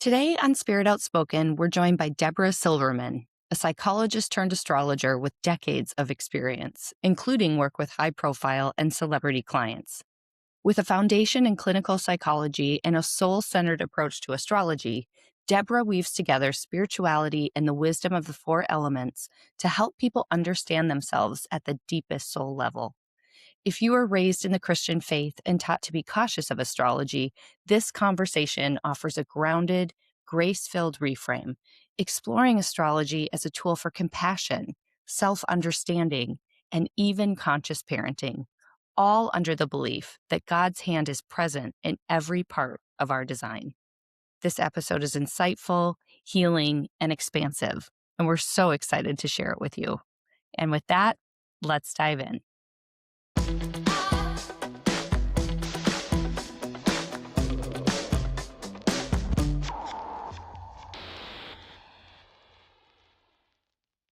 Today on Spirit Outspoken, we're joined by Debra Silverman, a psychologist turned astrologer with decades of experience, including work with high-profile and celebrity clients. With a foundation in clinical psychology and a soul-centered approach to astrology, Debra weaves together spirituality and the wisdom of the four elements to help people understand themselves at the deepest soul level. If you were raised in the Christian faith and taught to be cautious of astrology, this conversation offers a grounded, grace-filled reframe, exploring astrology as a tool for compassion, self-understanding, and even conscious parenting, all under the belief that God's hand is present in every part of our design. This episode is insightful, healing, and expansive, and we're so excited to share it with you. And with that, let's dive in.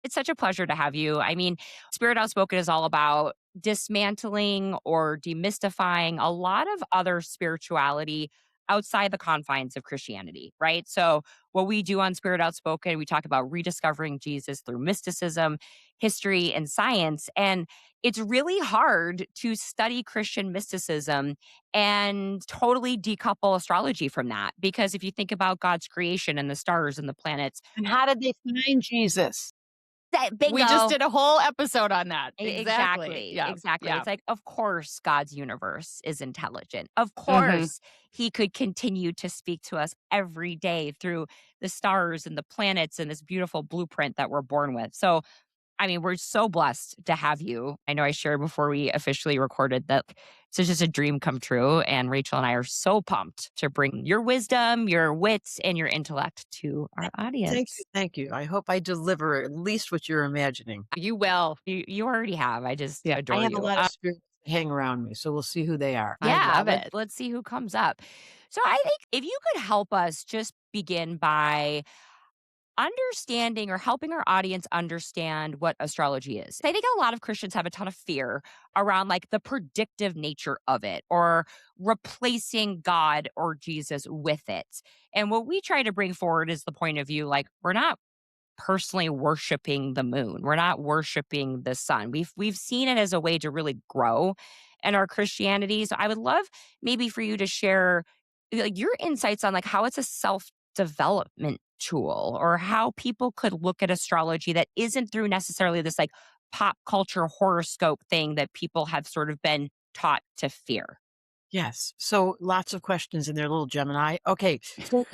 It's such a pleasure to have you. I mean, Spirit Outspoken is all about dismantling or demystifying a lot of other spirituality outside the confines of Christianity, right? So, what we do on Spirit Outspoken, we talk about rediscovering Jesus through mysticism, history, and science. And it's really hard to study Christian mysticism and totally decouple astrology from that. Because if you think about God's creation and the stars and the planets, And how did they find Jesus? bingo. We just did a whole episode on that. Exactly. Yeah. Exactly. Yeah. It's like, of course, God's universe is intelligent. Of course, he could continue to speak to us every day through the stars and the planets and this beautiful blueprint that we're born with. So, I mean, we're so blessed to have you. I know I shared before we officially recorded that it's just a dream come true. And Rachel and I are so pumped to bring your wisdom, your wits, and your intellect to our audience. Thank you. I hope I deliver at least what you're imagining. You will. You already have. I just adore I have you. a lot of spirits hang around me, so we'll see who they are. I love it. Let's see who comes up. So I think if you could help us just begin by understanding or helping our audience understand what astrology is. I think a lot of Christians have a ton of fear around like the predictive nature of it or replacing God or Jesus with it. And what we try to bring forward is the point of view like we're not personally worshiping the moon. We're not worshiping the sun. We've seen it as a way to really grow in our Christianity. So I would love maybe for you to share like your insights on like how it's a self-development tool or how people could look at astrology that isn't through necessarily this like pop culture horoscope thing that people have sort of been taught to fear. Yes. So lots of questions in there, little Gemini. Okay. So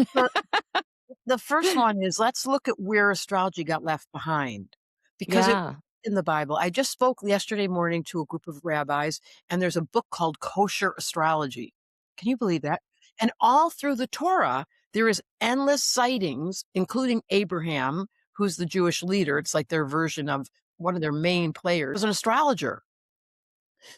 the first one is let's look at where astrology got left behind because it was in the Bible. I just spoke yesterday morning to a group of rabbis, and there's a book called Kosher Astrology. Can you believe that? And all through the Torah, there is endless sightings, including Abraham, who's the Jewish leader. It's like their version of one of their main players, was an astrologer.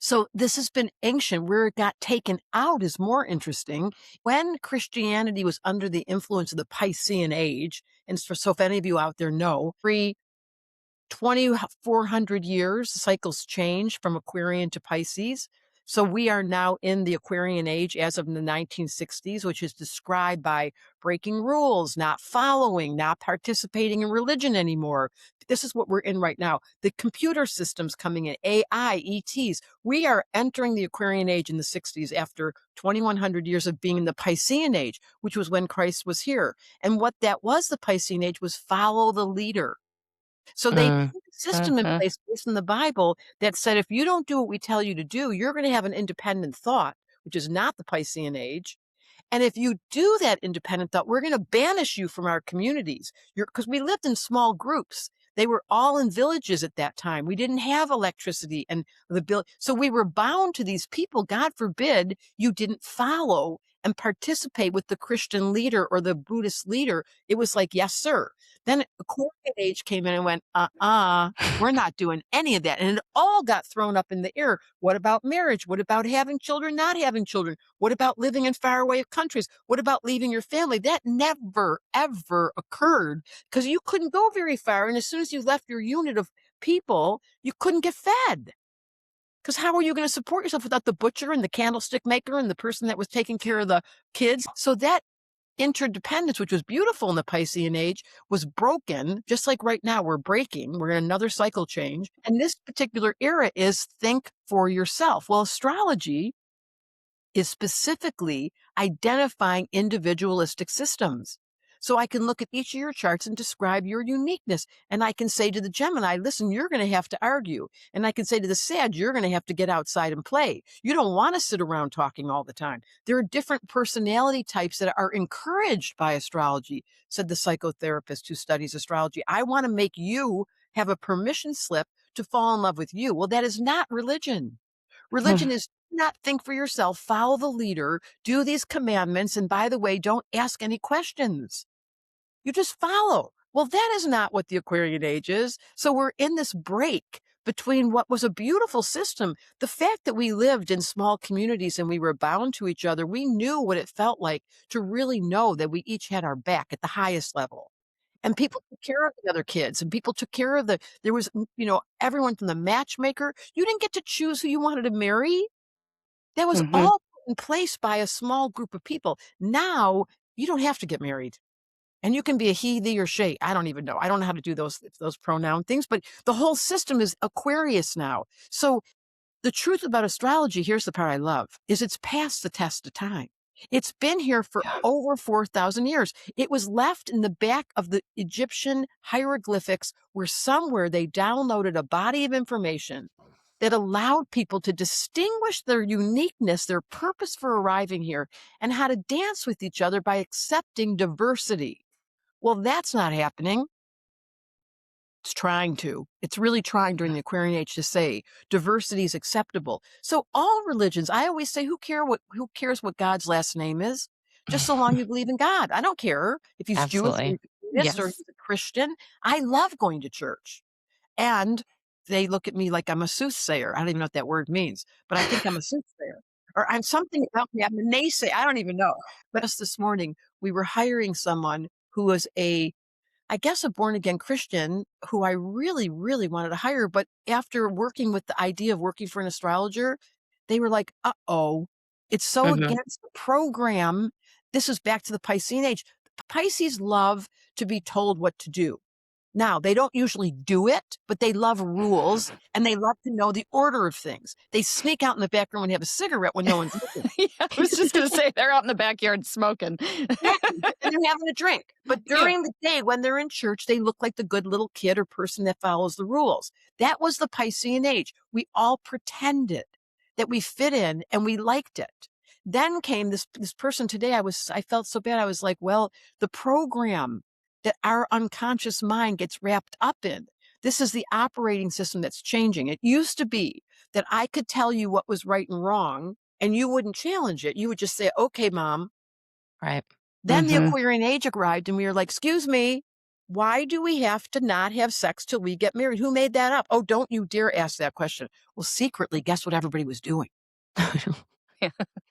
So this has been ancient. Where it got taken out is more interesting. When Christianity was under the influence of the Piscean age, and so if any of you out there know, 2,400 years, cycles change from Aquarian to Pisces. So we are now in the Aquarian age as of the 1960s, which is described by breaking rules, not following, not participating in religion anymore. This is what we're in right now. The computer systems coming in, AI, ETs. We are entering the Aquarian age in the 60s after 2,100 years of being in the Piscean age, which was when Christ was here. And what that was, the Piscean age, was follow the leader. So they put a system in place based on the Bible that said, if you don't do what we tell you to do, you're going to have an independent thought, which is not the Piscean age. And if you do that independent thought, we're going to banish you from our communities. Because we lived in small groups. They were all in villages at that time. We didn't have electricity and so we were bound to these people. God forbid you didn't follow and participate with the Christian leader or the Buddhist leader. It was like, yes, sir. Then Aquarian age came in and went, we're not doing any of that. And it all got thrown up in the air. What about marriage? What about having children, not having children? What about living in faraway countries? What about leaving your family? That never, ever occurred because you couldn't go very far. And as soon as you left your unit of people, you couldn't get fed. Because how are you going to support yourself without the butcher and the candlestick maker and the person that was taking care of the kids? So that interdependence, which was beautiful in the Piscean age, was broken, just like right now we're breaking. We're in another cycle change. And this particular era is think for yourself. Well, astrology is specifically identifying individualistic systems. So I can look at each of your charts and describe your uniqueness. And I can say to the Gemini, listen, you're going to have to argue. And I can say to the Sag, you're going to have to get outside and play. You don't want to sit around talking all the time. There are different personality types that are encouraged by astrology, said the psychotherapist who studies astrology. I want to make you have a permission slip to fall in love with you. Well, that is not religion. Religion is not think for yourself, follow the leader, do these commandments, and by the way, don't ask any questions. You just follow. Well, that is not what the Aquarian age is. So we're in this break between what was a beautiful system. The fact that we lived in small communities and we were bound to each other, we knew what it felt like to really know that we each had our back at the highest level. And people took care of the other kids, and people took care of there was, everyone from the matchmaker. You didn't get to choose who you wanted to marry. That was all put in place by a small group of people. Now you don't have to get married. And you can be a he, thee, or she. I don't even know. I don't know how to do those pronoun things, but the whole system is Aquarius now. So the truth about astrology, here's the part I love, is it's passed the test of time. It's been here for over 4,000 years. It was left in the back of the Egyptian hieroglyphics where somewhere they downloaded a body of information that allowed people to distinguish their uniqueness, their purpose for arriving here, and how to dance with each other by accepting diversity. Well, that's not happening. It's trying to. It's really trying during the Aquarian age to say diversity is acceptable. So all religions, I always say, who cares what God's last name is? Just so long you believe in God. I don't care if he's Jewish or Yes. or he's a Christian. I love going to church. And they look at me like I'm a soothsayer. I don't even know what that word means, but I think I'm a soothsayer. Or I'm something about me. I'm a naysayer. I don't even know. But just this morning, we were hiring someone who was I guess a born again Christian who I really, really wanted to hire. But after working with the idea of working for an astrologer, they were like, uh-oh, it's so against the program. This is back to the Piscean age. Pisces love to be told what to do. Now, they don't usually do it, but they love rules and they love to know the order of things. They sneak out in the back room and have a cigarette when no one's looking. I was just going to say, they're out in the backyard smoking. Exactly. And they're having a drink. But during the day, when they're in church, they look like the good little kid or person that follows the rules. That was the Piscean age. We all pretended that we fit in and we liked it. Then came this person today. I felt so bad. I was like, well, the program that our unconscious mind gets wrapped up in. This is the operating system that's changing. It used to be that I could tell you what was right and wrong and you wouldn't challenge it. You would just say, okay, mom. Right. Then the Aquarian age arrived and we were like, excuse me, why do we have to not have sex till we get married? Who made that up? Oh, don't you dare ask that question. Well, secretly, guess what everybody was doing?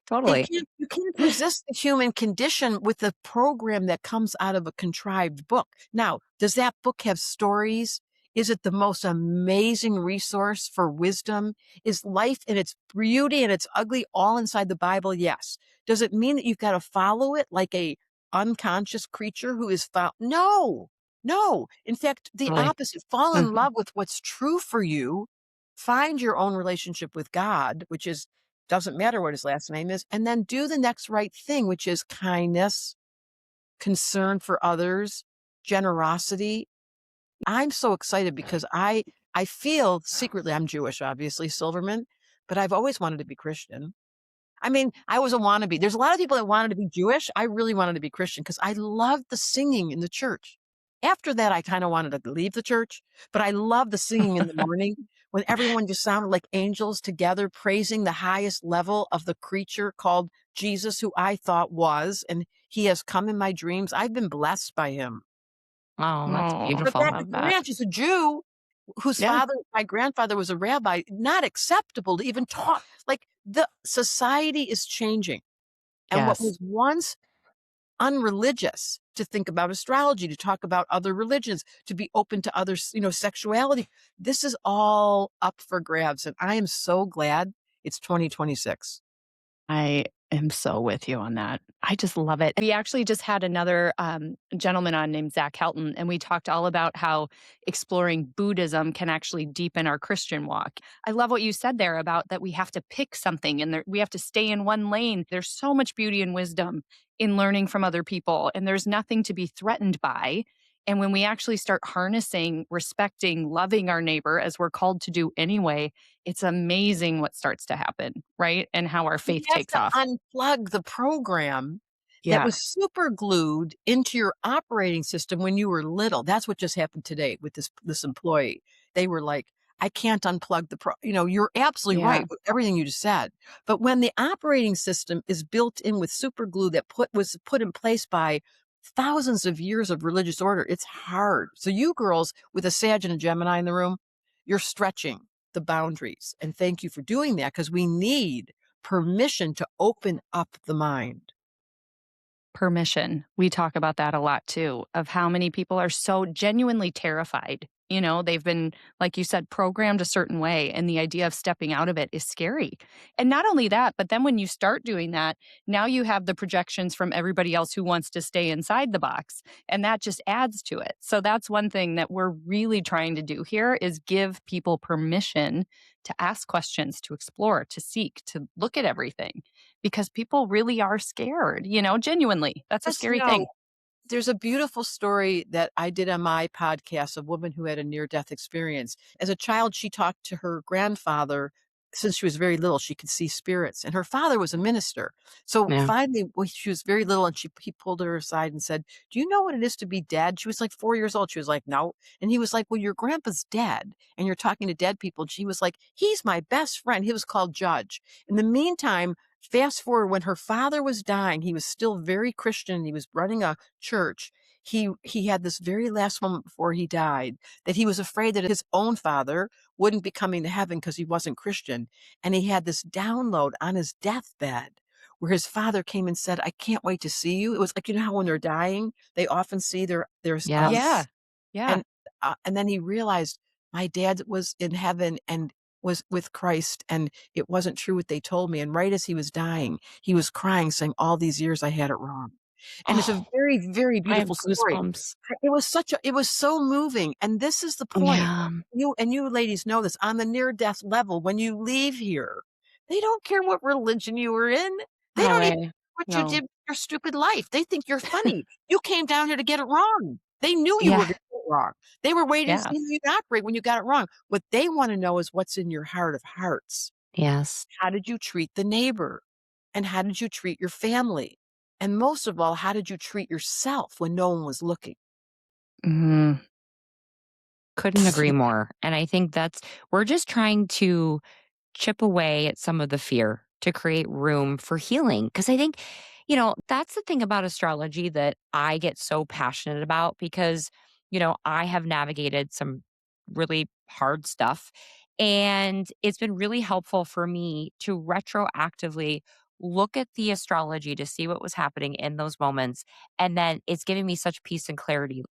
Totally. You can't resist the human condition with the program that comes out of a contrived book. Now, does that book have stories? Is it the most amazing resource for wisdom? Is life in its beauty and its ugly all inside the Bible? Yes. Does it mean that you've got to follow it like a unconscious creature who is No. In fact, the Totally. opposite. Fall in love with what's true for you. Find your own relationship with God, which is doesn't matter what his last name is, and then do the next right thing, which is kindness, concern for others, generosity. I'm so excited because I feel secretly, I'm Jewish, obviously, Silverman, but I've always wanted to be Christian. I mean, I was a wannabe. There's a lot of people that wanted to be Jewish. I really wanted to be Christian because I loved the singing in the church. After that, I kind of wanted to leave the church, but I loved the singing in the morning when everyone just sounded like angels together, praising the highest level of the creature called Jesus, who I thought was, and he has come in my dreams. I've been blessed by him. Oh, that's Oh, beautiful. Rebecca Grant is a Jew whose my grandfather was a rabbi, not acceptable to even talk. Like the society is changing. And what was once unreligious to think about astrology, to talk about other religions, to be open to other, sexuality. This is all up for grabs. And I am so glad it's 2026. I am so with you on that. I just love it. We actually just had another gentleman on named Zach Helton, and we talked all about how exploring Buddhism can actually deepen our Christian walk. I love what you said there about that we have to pick something and we have to stay in one lane. There's so much beauty and wisdom in learning from other people, and there's nothing to be threatened by. And when we actually start harnessing, respecting, loving our neighbor as we're called to do anyway, it's amazing what starts to happen, right? And how our You faith have takes to off. unplug the program that Yeah. was super glued into your operating system when you were little. That's what just happened today with this employee. They were like, "I can't unplug you're absolutely Yeah. right with everything you just said. But when the operating system is built in with super glue that was put in place by thousands of years of religious order, it's hard. So you girls with a Sag and a Gemini in the room, you're stretching the boundaries. And thank you for doing that because we need permission to open up the mind. Permission. We talk about that a lot too, of how many people are so genuinely terrified. They've been, like you said, programmed a certain way, and the idea of stepping out of it is scary. And not only that, but then when you start doing that, now you have the projections from everybody else who wants to stay inside the box, and that just adds to it. So that's one thing that we're really trying to do here is give people permission to ask questions, to explore, to seek, to look at everything because people really are scared, genuinely. That's a Yes, scary thing. there's a beautiful story that I did on my podcast, a woman who had a near death experience. As a child, she talked to her grandfather. Since she was very little, she could see spirits, and her father was a minister. So Yeah. finally, when she was very little, and he pulled her aside and said, "Do you know what it is to be dead?" She was like 4 years old. She was like, "No," and he was like, "Well, your grandpa's dead, and you're talking to dead people." And she was like, "He's my best friend." He was called Judge. In the meantime, fast forward when her father was dying, he was still very Christian. He was running a church. He had this very last moment before he died that he was afraid that his own father wouldn't be coming to heaven because he wasn't Christian. And he had this download on his deathbed where his father came and said, "I can't wait to see you." It was like, how when they're dying, they often see Yeah. Yeah. and and then he realized my dad was in heaven and was with Christ, and it wasn't true what they told me. And right as he was dying, he was crying, saying, "All these years I had it wrong." And it's a Oh, very, very I have beautiful story. goosebumps. It was so moving. And this is the point. Yeah. You ladies know this on the near death level. When you leave here, they don't care what religion you were in. They No don't even way. care what you No. did with your stupid life. They think you're funny. You came down here to get it wrong. They knew you were Yeah. going to get it wrong. They were waiting to Yeah. see how you operate when you got it wrong. What they want to know is what's in your heart of hearts. Yes. How did you treat the neighbor? And how did you treat your family? And most of all, how did you treat yourself when no one was looking? Mhm. Couldn't agree more. And I think we're just trying to chip away at some of the fear to create room for healing. Because I think, that's the thing about astrology that I get so passionate about because, I have navigated some really hard stuff. And it's been really helpful for me to retroactively look at the astrology to see what was happening in those moments. And then it's giving me such peace and clarity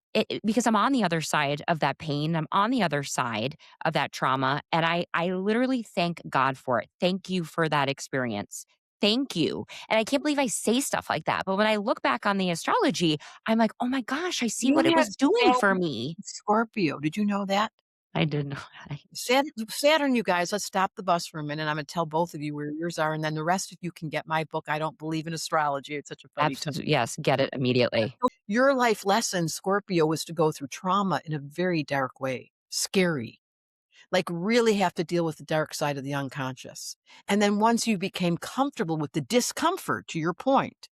because I'm on the other side of that pain. I'm on the other side of that trauma. And I literally thank God for it. Thank you for that experience. Thank you. And I can't believe I say stuff like that. But when I look back on the astrology, I'm like, oh my gosh, I see You what it had was doing for Saturn me. in Scorpio. Did you know that? I did not. Saturn, you guys, let's stop the bus for a minute. I'm going to tell both of you where yours are, and then the rest of you can get my book. I don't believe in astrology. It's such a funny title. Absolutely. Yes. Get it immediately. Your life lesson, Scorpio, was to go through trauma in a very dark way, scary, like really have to deal with the dark side of the unconscious. And then once you became comfortable with the discomfort, to your point,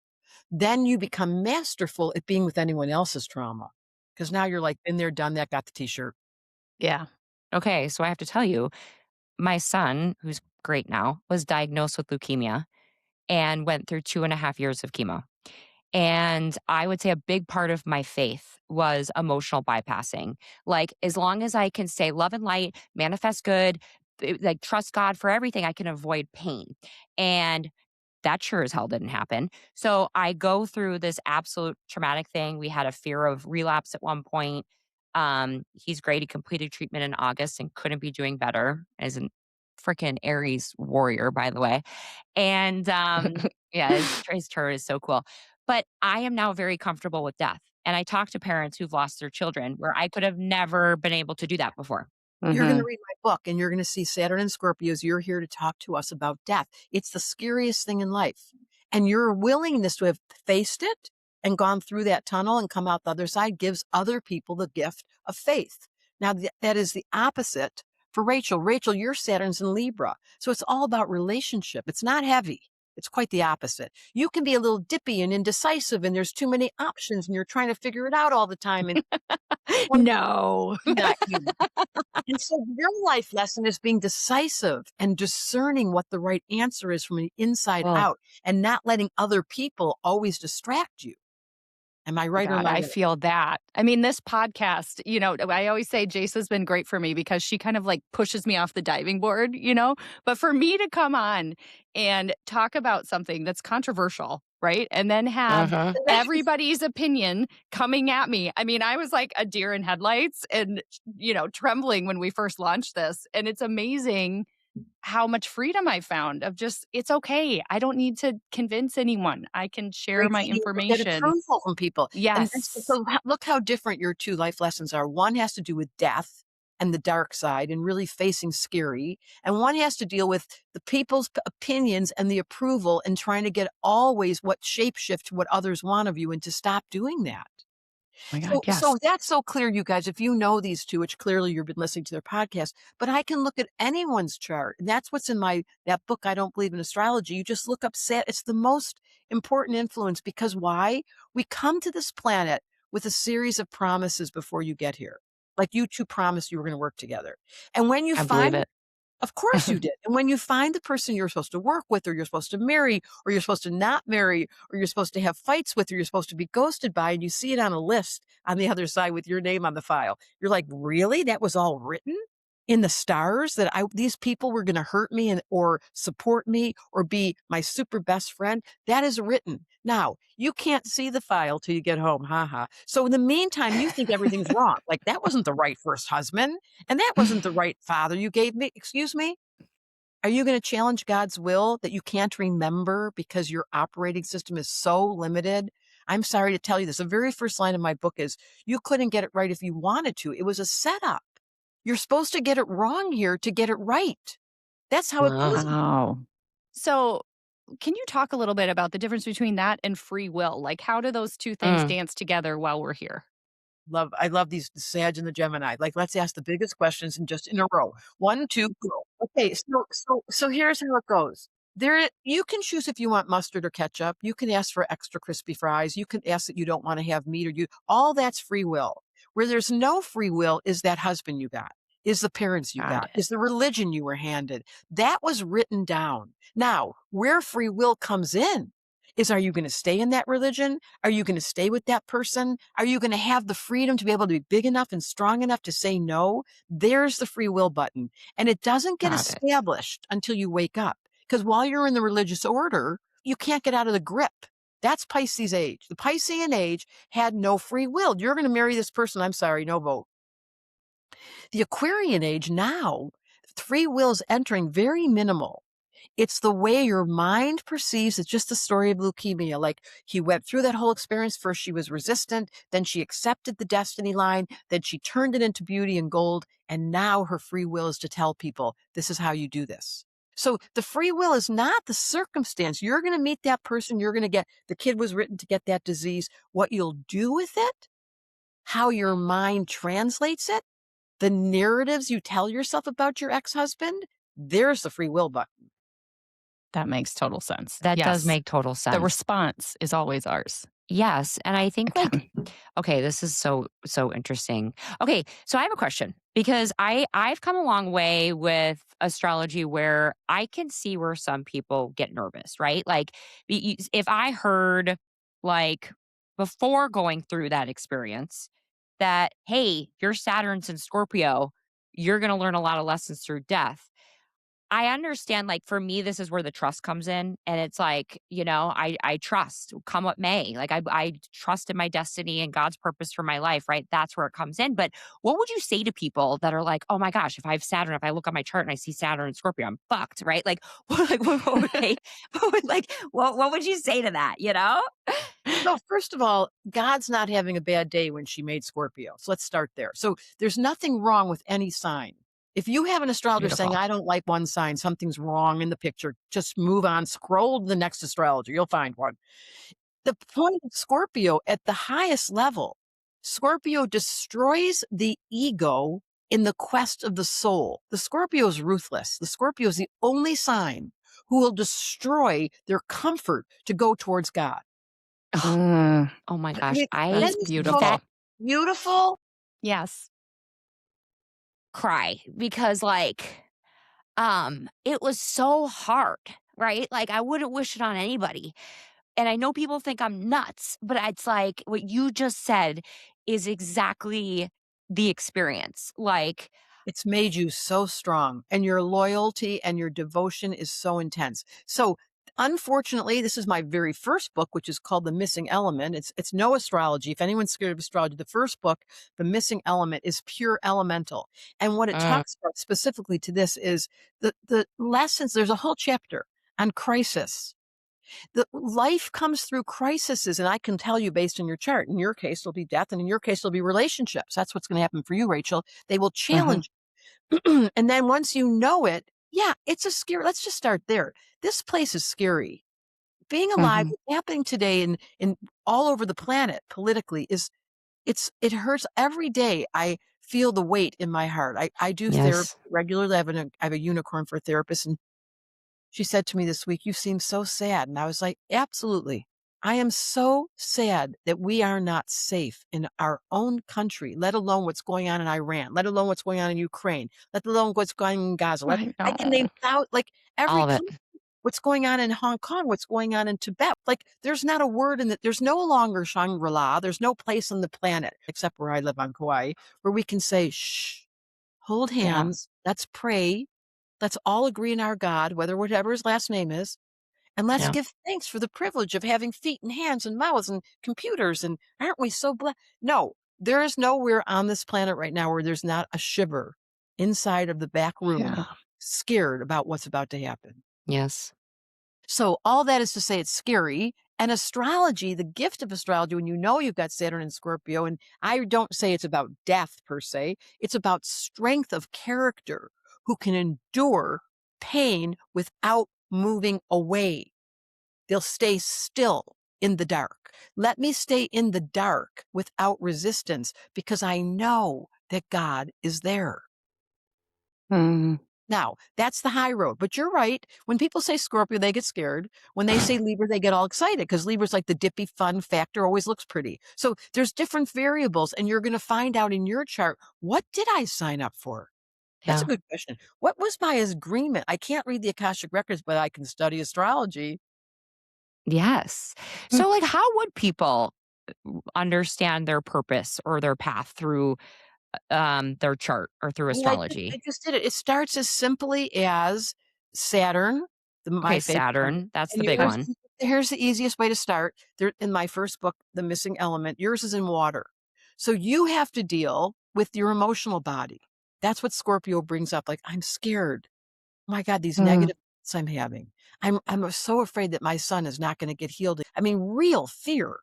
then you become masterful at being with anyone else's trauma. Because now you're like, been there, done that, got the t-shirt. Yeah. Okay. So I have to tell you, my son, who's great now, was diagnosed with leukemia and went through 2.5 years of chemo. And I would say a big part of my faith was emotional bypassing. Like, as long as I can say love and light, manifest good, like trust God for everything, I can avoid pain. And that sure as hell didn't happen. So I go through this absolute traumatic thing. We had a fear of relapse at one point. He's great. He completed treatment in August and couldn't be doing better. As in freaking Aries warrior, by the way. And yeah, his chart is so cool. But I am now very comfortable with death. And I talk to parents who've lost their children where I could have never been able to do that before. You're going to Mhm. read my book and you're going to see Saturn and Scorpios. You're here to talk to us about death. It's the scariest thing in life. And your willingness to have faced it and gone through that tunnel and come out the other side gives other people the gift of faith. Now, that is the opposite for Rachel. Rachel, your Saturn's in Libra. So it's all about relationship. It's not heavy. It's quite the opposite. You can be a little dippy and indecisive, and there's too many options, and you're trying to figure it out all the time. And No. not you. And so your life lesson is being decisive and discerning what the right answer is from the inside Oh out and not letting other people always distract you. Am I my right or God, am I I right? feel that. I mean, this podcast, I always say Jace has been great for me because she kind of like pushes me off the diving board, But for me to come on and talk about something that's controversial, right? And then have Mhm. everybody's opinion coming at me. I mean, I was like a deer in headlights and, trembling when we first launched this. And it's amazing how much freedom I found of just, it's okay. I don't need to convince anyone. I can share my Receiving get information. approval from people. And Yes. so look how different your two life lessons are. One has to do with death and the dark side and really facing scary. And one has to deal with the people's opinions and the approval and trying to get always what shapeshift what others want of you and to stop doing that. My God, yes. So that's so clear, you guys. If you know these two, which clearly you've been listening to their podcast, but I can look at anyone's chart. And that's what's in that book, I Don't Believe in Astrology. You just look up it's the most important influence because why? We come to this planet with a series of promises before you get here. Like you two promised you were going to work together. And when you I believe find it. of course you did. And when you find the person you're supposed to work with, or you're supposed to marry, or you're supposed to not marry, or you're supposed to have fights with, or you're supposed to be ghosted by, and you see it on a list on the other side with your name on the file, you're like, really? That was all written in the stars that these people were going to hurt me or support me or be my super best friend. That is written. Now, you can't see the file till you get home. Ha ha. So in the meantime, you think everything's wrong. Like that wasn't the right first husband. And that wasn't the right father you gave me. Excuse me? Are you going to challenge God's will that you can't remember because your operating system is so limited? I'm sorry to tell you this. The very first line of my book is you couldn't get it right if you wanted to. It was a setup. You're supposed to get it wrong here to get it right. That's how it goes. Wow. So, can you talk a little bit about the difference between that and free will? Like, how do those two things Mm. dance together while we're here? I love these the Sag and the Gemini. Like, let's ask the biggest questions and just in a row. 1, 2, go. Okay, so here's how it goes. You can choose if you want mustard or ketchup. You can ask for extra crispy fries. You can ask that you don't want to have meat all that's free will. Where there's no free will is that husband you got, is the parents you Got got, it. is the religion you were handed. That was written down. Now, where free will comes in is are you going to stay in that religion? Are you going to stay with that person? Are you going to have the freedom to be able to be big enough and strong enough to say no? There's the free will button. And it doesn't get Got it. established until you wake up. Because while you're in the religious order, you can't get out of the grip. That's Pisces age. The Piscean age had no free will. You're going to marry this person. I'm sorry, no vote. The Aquarian age now, free will is entering very minimal. It's the way your mind perceives. It's just the story of leukemia. Like he went through that whole experience. First, she was resistant. Then she accepted the destiny line. Then she turned it into beauty and gold. And now her free will is to tell people, this is how you do this. So the free will is not the circumstance. You're going to meet that person. You're going to get, the kid was written to get that disease. What you'll do with it, how your mind translates it, the narratives you tell yourself about your ex-husband, there's the free will button. That makes total sense. That does Yes. make total The sense. response is always ours. Yes, and I think like Okay. okay, this is so interesting. Okay, so I have a question because I've come a long way with astrology where I can see where some people get nervous, right? Like if I heard like before going through that experience that hey, your Saturn's in Scorpio, you're going to learn a lot of lessons through death. I understand, like, for me, this is where the trust comes in, and it's like, I trust come what may. Like, I trust in my destiny and God's purpose for my life, right? That's where it comes in. But what would you say to people that are like, "Oh my gosh, if I have Saturn, if I look on my chart and I see Saturn and Scorpio, I'm fucked," right? Like, what would they what would you say to that, you know? No, first of all, God's not having a bad day when she made Scorpio. So let's start there. So there's nothing wrong with any sign. If you have an astrologer saying, Beautiful. I don't like one sign, something's wrong in the picture, just move on, scroll to the next astrologer. You'll find one. The point of Scorpio at the highest level, Scorpio destroys the ego in the quest of the soul. The Scorpio is ruthless. The Scorpio is the only sign who will destroy their comfort to go towards God. Ugh, Mm, oh my I gosh, mean, I that's isn't this the most beautiful. that beautiful? Yes. cry because, like, it was so hard, right? Like, I wouldn't wish it on anybody. And I know people think I'm nuts, but it's like what you just said is exactly the experience. Like, It's made you so strong, and your loyalty and your devotion is so intense. So, unfortunately, this is my very first book, which is called The Missing Element. It's no astrology. If anyone's scared of astrology, the first book, The Missing Element, is pure elemental. And what it mm, talks about specifically to this is the lessons. There's a whole chapter on crisis. The life comes through crises, and I can tell you based on your chart. In your case, it'll be death, and in your case, it'll be relationships. That's what's going to happen for you, Rachel. They will Mhm. challenge. And then once you know it, yeah, it's a scary. Let's just start there. This place is scary. Being alive, Mhm. what's happening today in all over the planet politically is it hurts every day. I feel the weight in my heart. I do therapy yes. regularly. I have a unicorn for a therapist, and she said to me this week, "You seem so sad." And I was like, "Absolutely. I am so sad that we are not safe in our own country, let alone what's going on in Iran, let alone what's going on in Ukraine, let alone what's going on in Gaza. I I can name know. out like every All of it. country, what's going on in Hong Kong, what's going on in Tibet. Like there's not a word in that. There's no longer Shangri-La. There's no place on the planet, except where I live on Kauai, where we can say, shh, hold Yeah. hands, let's pray, let's all agree in our God, whatever his last name is, and let's Yeah. give thanks for the privilege of having feet and hands and mouths and computers. And aren't we so blessed? No, there is nowhere on this planet right now where there's not a shiver inside of the back room, Yeah. scared about what's about to happen. Yes. So all that is to say it's scary. And astrology, the gift of astrology, when you know you've got Saturn and Scorpio, and I don't say it's about death per se, it's about strength of character who can endure pain without moving away. They'll stay still in the dark. Let me stay in the dark without resistance because I know that God is there. Mhm. Now, that's the high road. But you're right. When people say Scorpio, they get scared. When they say Libra, they get all excited because Libra's like the dippy fun factor always looks pretty. So there's different variables, and you're going to find out in your chart, what did I sign up for? That's a Yeah. good question. What was my agreement? I can't read the Akashic records, but I can study astrology. Yes. Mm. So, like, how would people understand their purpose or their path through their chart or through Well, I astrology? just did it. It starts as simply as Saturn, my Okay, favorite planet, Saturn, that's and the big Okay. one. here's the easiest way to start. There in my first book, The Missing Element, yours is in water. So you have to deal with your emotional body. That's what Scorpio brings up. Like, I'm scared. My God, these Mm. negative thoughts I'm having. I'm so afraid that my son is not going to get healed. I mean, real fear.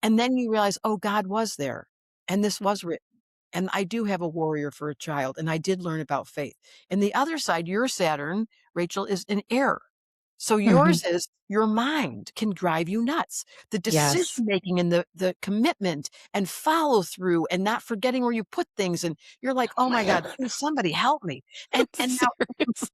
And then you realize, oh, God was there. And this was written. And I do have a warrior for a child. And I did learn about faith. And the other side, your Saturn, Rachel, is in air. So Mhm. yours is your mind can drive you nuts. The decision Yes. making and the commitment and follow through and not forgetting where you put things. And you're like, Oh oh my my God, God. please somebody help me. And now Seriously.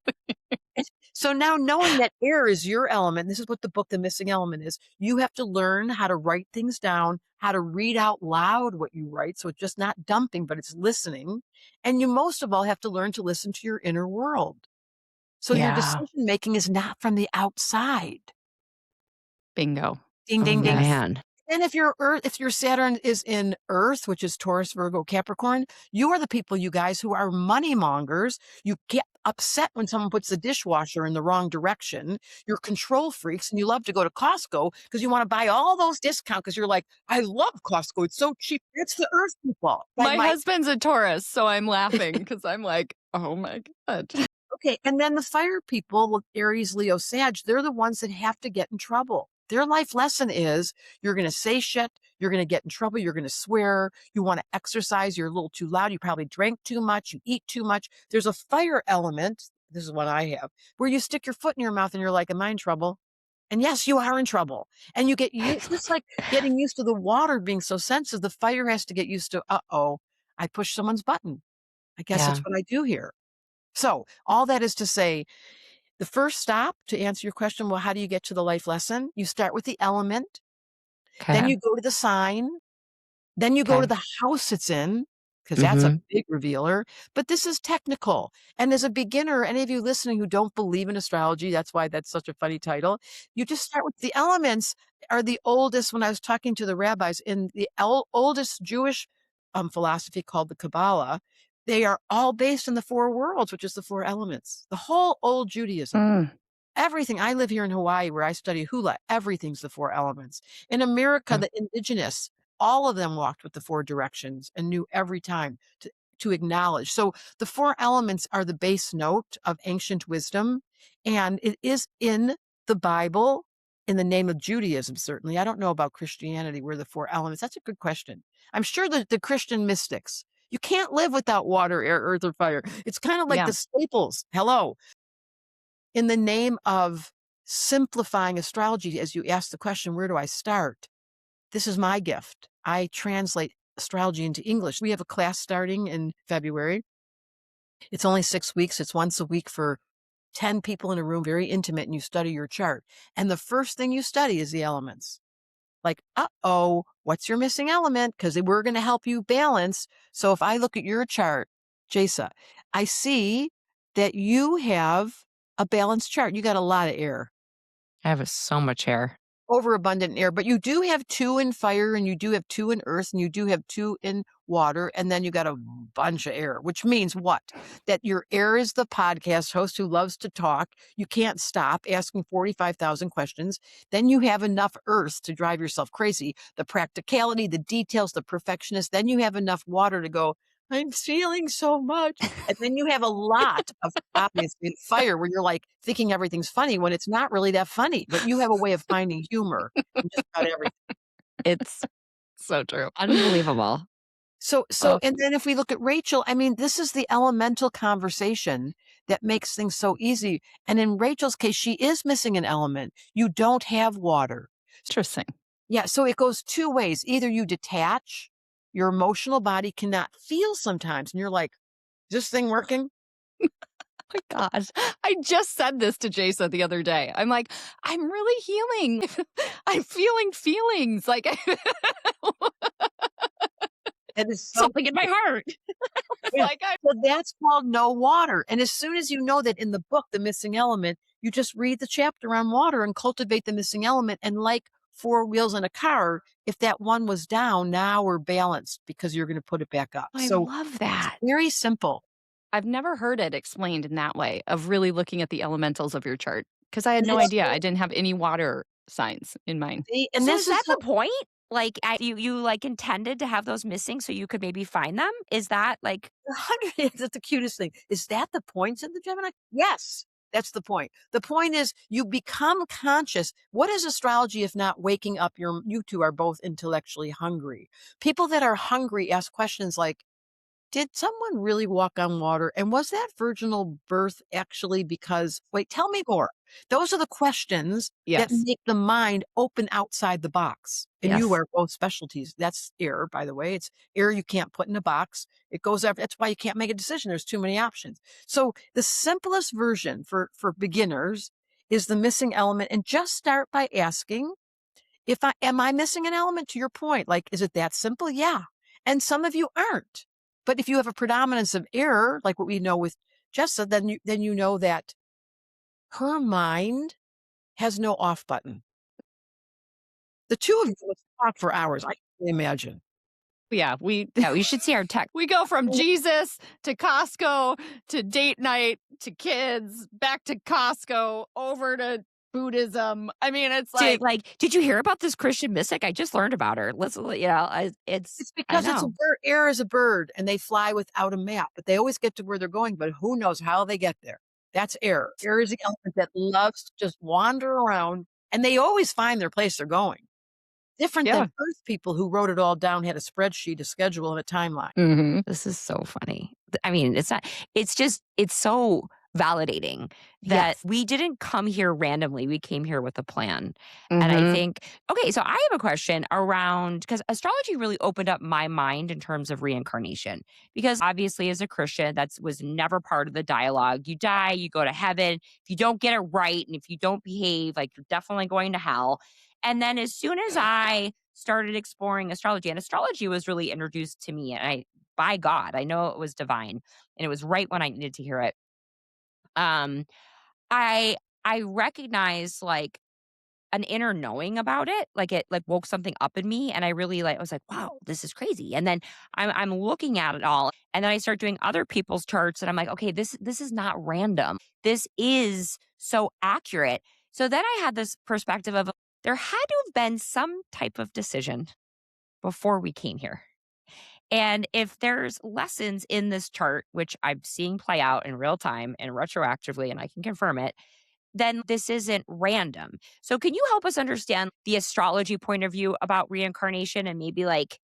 so now knowing that air is your element, this is what the book, The Missing Element is, you have to learn how to write things down, how to read out loud what you write. So it's just not dumping, but it's listening. And you most of all have to learn to listen to your inner world. So your Yeah. decision making is not from the outside. Bingo. Ding, Oh, ding, ding. Yes. man. And if your Earth, if your Saturn is in Earth, which is Taurus, Virgo, Capricorn, you are the people, you guys, who are money mongers. You get upset when someone puts the dishwasher in the wrong direction. You're control freaks and you love to go to Costco because you want to buy all those discounts because you're like, I love Costco. It's so cheap. It's the earth people. My husband's a Taurus, so I'm laughing because I'm like, oh my God. Okay, and then the fire people with Aries, Leo, Sag, they're the ones that have to get in trouble. Their life lesson is you're going to say shit, you're going to get in trouble, you're going to swear, you want to exercise, you're a little too loud, you probably drank too much, you eat too much. There's a fire element, this is what I have, where you stick your foot in your mouth and you're like, am I in trouble? And yes, you are in trouble. And you get used, just like getting used to the water being so sensitive, the fire has to get used to, uh-oh, I pushed someone's button. I guess that's Yeah. what I do here. So all that is to say, the first stop to answer your question, well, how do you get to the life lesson? You start with the element, then Okay. you go to the sign, then you go to Okay. the house it's in, because that's a Mm-hmm. big revealer. But this is technical. And as a beginner, any of you listening who don't believe in astrology, that's why that's such a funny title. You just start with the elements are the oldest. When I was talking to the rabbis in the oldest Jewish philosophy called the Kabbalah, they are all based in the four worlds, which is the four elements. The whole old Judaism. Mm. Everything. I live here in Hawaii where I study hula. Everything's the four elements. In America, the indigenous, all of them walked with the four directions and knew every time to acknowledge. So the four elements are the base note of ancient wisdom, and it is in the Bible in the name of Judaism, certainly. I don't know about Christianity, where the four elements. That's a good question. I'm sure that the Christian mystics, you can't live without water, air, earth, or fire. It's kind of like Yeah. the staples. Hello. In the name of simplifying astrology, as you ask the question, where do I start? This is my gift. I translate astrology into English. We have a class starting in February. It's only 6 weeks. It's once a week for 10 people in a room, very intimate, and you study your chart. And the first thing you study is the elements. Like, uh-oh, what's your missing element? Because we're going to help you balance. So if I look at your chart, Jasa, I see that you have a balanced chart. You got a lot of air, I have so much hair. overabundant air, but you do have 2 in fire and you do have 2 in earth and you do have 2 in water. And then you got a bunch of air, which means what? That your air is the podcast host who loves to talk. You can't stop asking 45,000 questions. Then you have enough earth to drive yourself crazy. The practicality, the details, the perfectionist. Then you have enough water to go, I'm feeling so much. And then you have a lot of obviously fire where you're like thinking everything's funny when it's not really that funny, but you have a way of finding humor in just about everything. It's so true. Unbelievable. So, Oh, and then if we look at Rachel, I mean, this is the elemental conversation that makes things so easy. And in Rachel's case, she is missing an element. You don't have water. Interesting. Yeah. So it goes two ways. Either you detach, your emotional body cannot feel sometimes. And you're like, is this thing working? My gosh. I just said this to Jasa the other day. I'm like, I'm really healing. I'm feeling feelings. Like That is so something in my heart. It's yeah. like I So that's called no water. And as soon as you know that in the book, the missing element, you just read the chapter on water and cultivate the missing element. And like four wheels in a car, if that one was down, now we're balanced because you're going to put it back up. I So love it's that. very simple. I've never heard it explained in that way of really looking at the elementals of your chart because I had And no it's idea. I didn't have any water signs in mine. see, and so this is is that the point? Like, you like intended to have those missing so you could maybe find them? Is that like 100 that's the cutest thing. Is that the point of the Gemini? Yes. That's the point. The point is you become conscious. What is astrology if not waking up you two are both intellectually hungry. People that are hungry ask questions like, did someone really walk on water? And was that virginal birth actually because, wait, tell me more. Those are the questions that Yes. make the mind open outside the box. And you Yes. are both specialties. That's air, by the way. It's air you can't put in a box. It goes up. That's why you can't make a decision. There's too many options. So the simplest version for beginners is the missing element. And just start by asking, am I missing an element to your point? Like, is it that simple? Yeah. And some of you aren't. But if you have a predominance of error, like what we know with Jessa, then you know that her mind has no off button. The two of you would talk for hours. I can imagine. Yeah, we should see our tech. we go from Jesus to Costco to date night to kids, back to Costco, over to Buddhism. I mean, it's Like, did you hear about this Christian mystic? I just learned about her. Let's, It's I because it's a know. bird. Air is a bird, and they fly without a map, but they always get to where they're going. But who knows how they get there? That's air. Air is the element that loves to just wander around, and they always find their place they're going. Different yeah. than Earth people who wrote it all down, had a spreadsheet, a schedule, and a timeline. Mm-hmm. This is so funny. I mean, it's not, it's just, it's so validating that Yes. we didn't come here randomly. We came here with a plan. And I Mm-hmm. think, okay, so I have a question around, because astrology really opened up my mind in terms of reincarnation. Because obviously, as a Christian, that was never part of the dialogue. You die, you go to heaven. If you don't get it right and if you don't behave, like you're definitely going to hell. And then as soon as I started exploring astrology, and astrology was really introduced to me, and by God, I know it was divine, and it was right when I needed to hear it. Um, I I recognized like an inner knowing about it, like it like woke something up in me, and I really like I was like, wow, this is crazy. And then I'm looking at it all, and then I start doing other people's charts, and I'm like, okay, this is not random. This is so accurate. So then I had this perspective of there had to have been some type of decision before we came here. And if there's lessons in this chart, which I'm seeing play out in real time and retroactively, and I can confirm it, then this isn't random. So, can you help us understand the astrology point of view about reincarnation and maybe like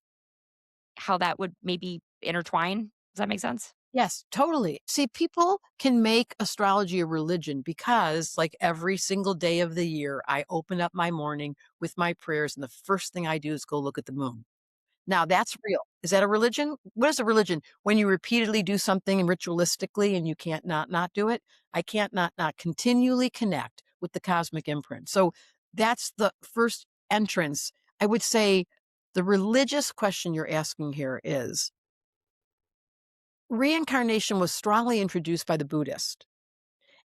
how that would maybe intertwine? Does that make sense? Yes, totally. See, people can make astrology a religion because, like, every single day of the year, I open up my morning with my prayers, and the first thing I do is go look at the moon. Now, that's real. Is that a religion? What is a religion? When you repeatedly do something ritualistically and you can't not do it. I can't not continually connect with the cosmic imprint. So that's the first entrance. I would say the religious question you're asking here is reincarnation was strongly introduced by the Buddhist.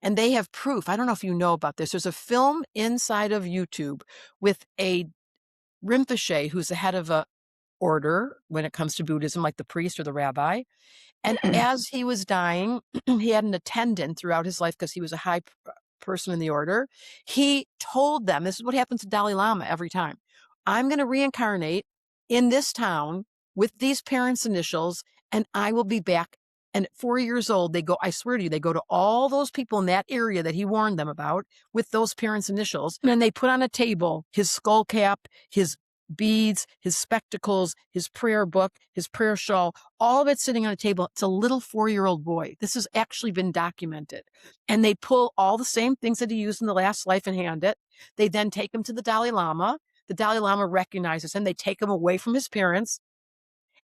And they have proof. I don't know if you know about this. There's a film inside of YouTube with a Rinpoche who's the head of a order when it comes to Buddhism, like the priest or the rabbi. And as he was dying, he had an attendant throughout his life because he was a high person in the order. He told them, this is what happens to Dalai Lama every time. I'm going to reincarnate in this town with these parents' initials, and I will be back. And at 4 years old, they go, I swear to you, they go to all those people in that area that he warned them about with those parents' initials. And they put on a table his skull cap, his beads, his spectacles, his prayer book, his prayer shawl, all of it sitting on a table. It's a little 4-year-old boy. This has actually been documented. And they pull all the same things that he used in the last life and hand it. They then take him to the Dalai Lama. The Dalai Lama recognizes him. They take him away from his parents.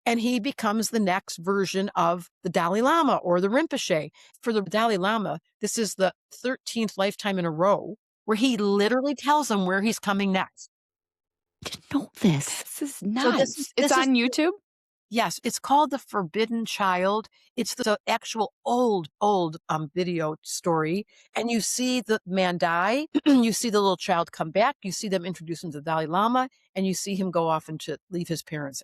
And he becomes the next version of the Dalai Lama or the Rinpoche. For the Dalai Lama, this is the 13th lifetime in a row where he literally tells them where he's coming next. Didn't know this. This is So nuts. It's on YouTube? Yes, it's called The Forbidden Child. It's the actual old video story. And you see the man die. You see the little child come back. You see them introduce him to the Dalai Lama, and you see him go off and to leave his parents.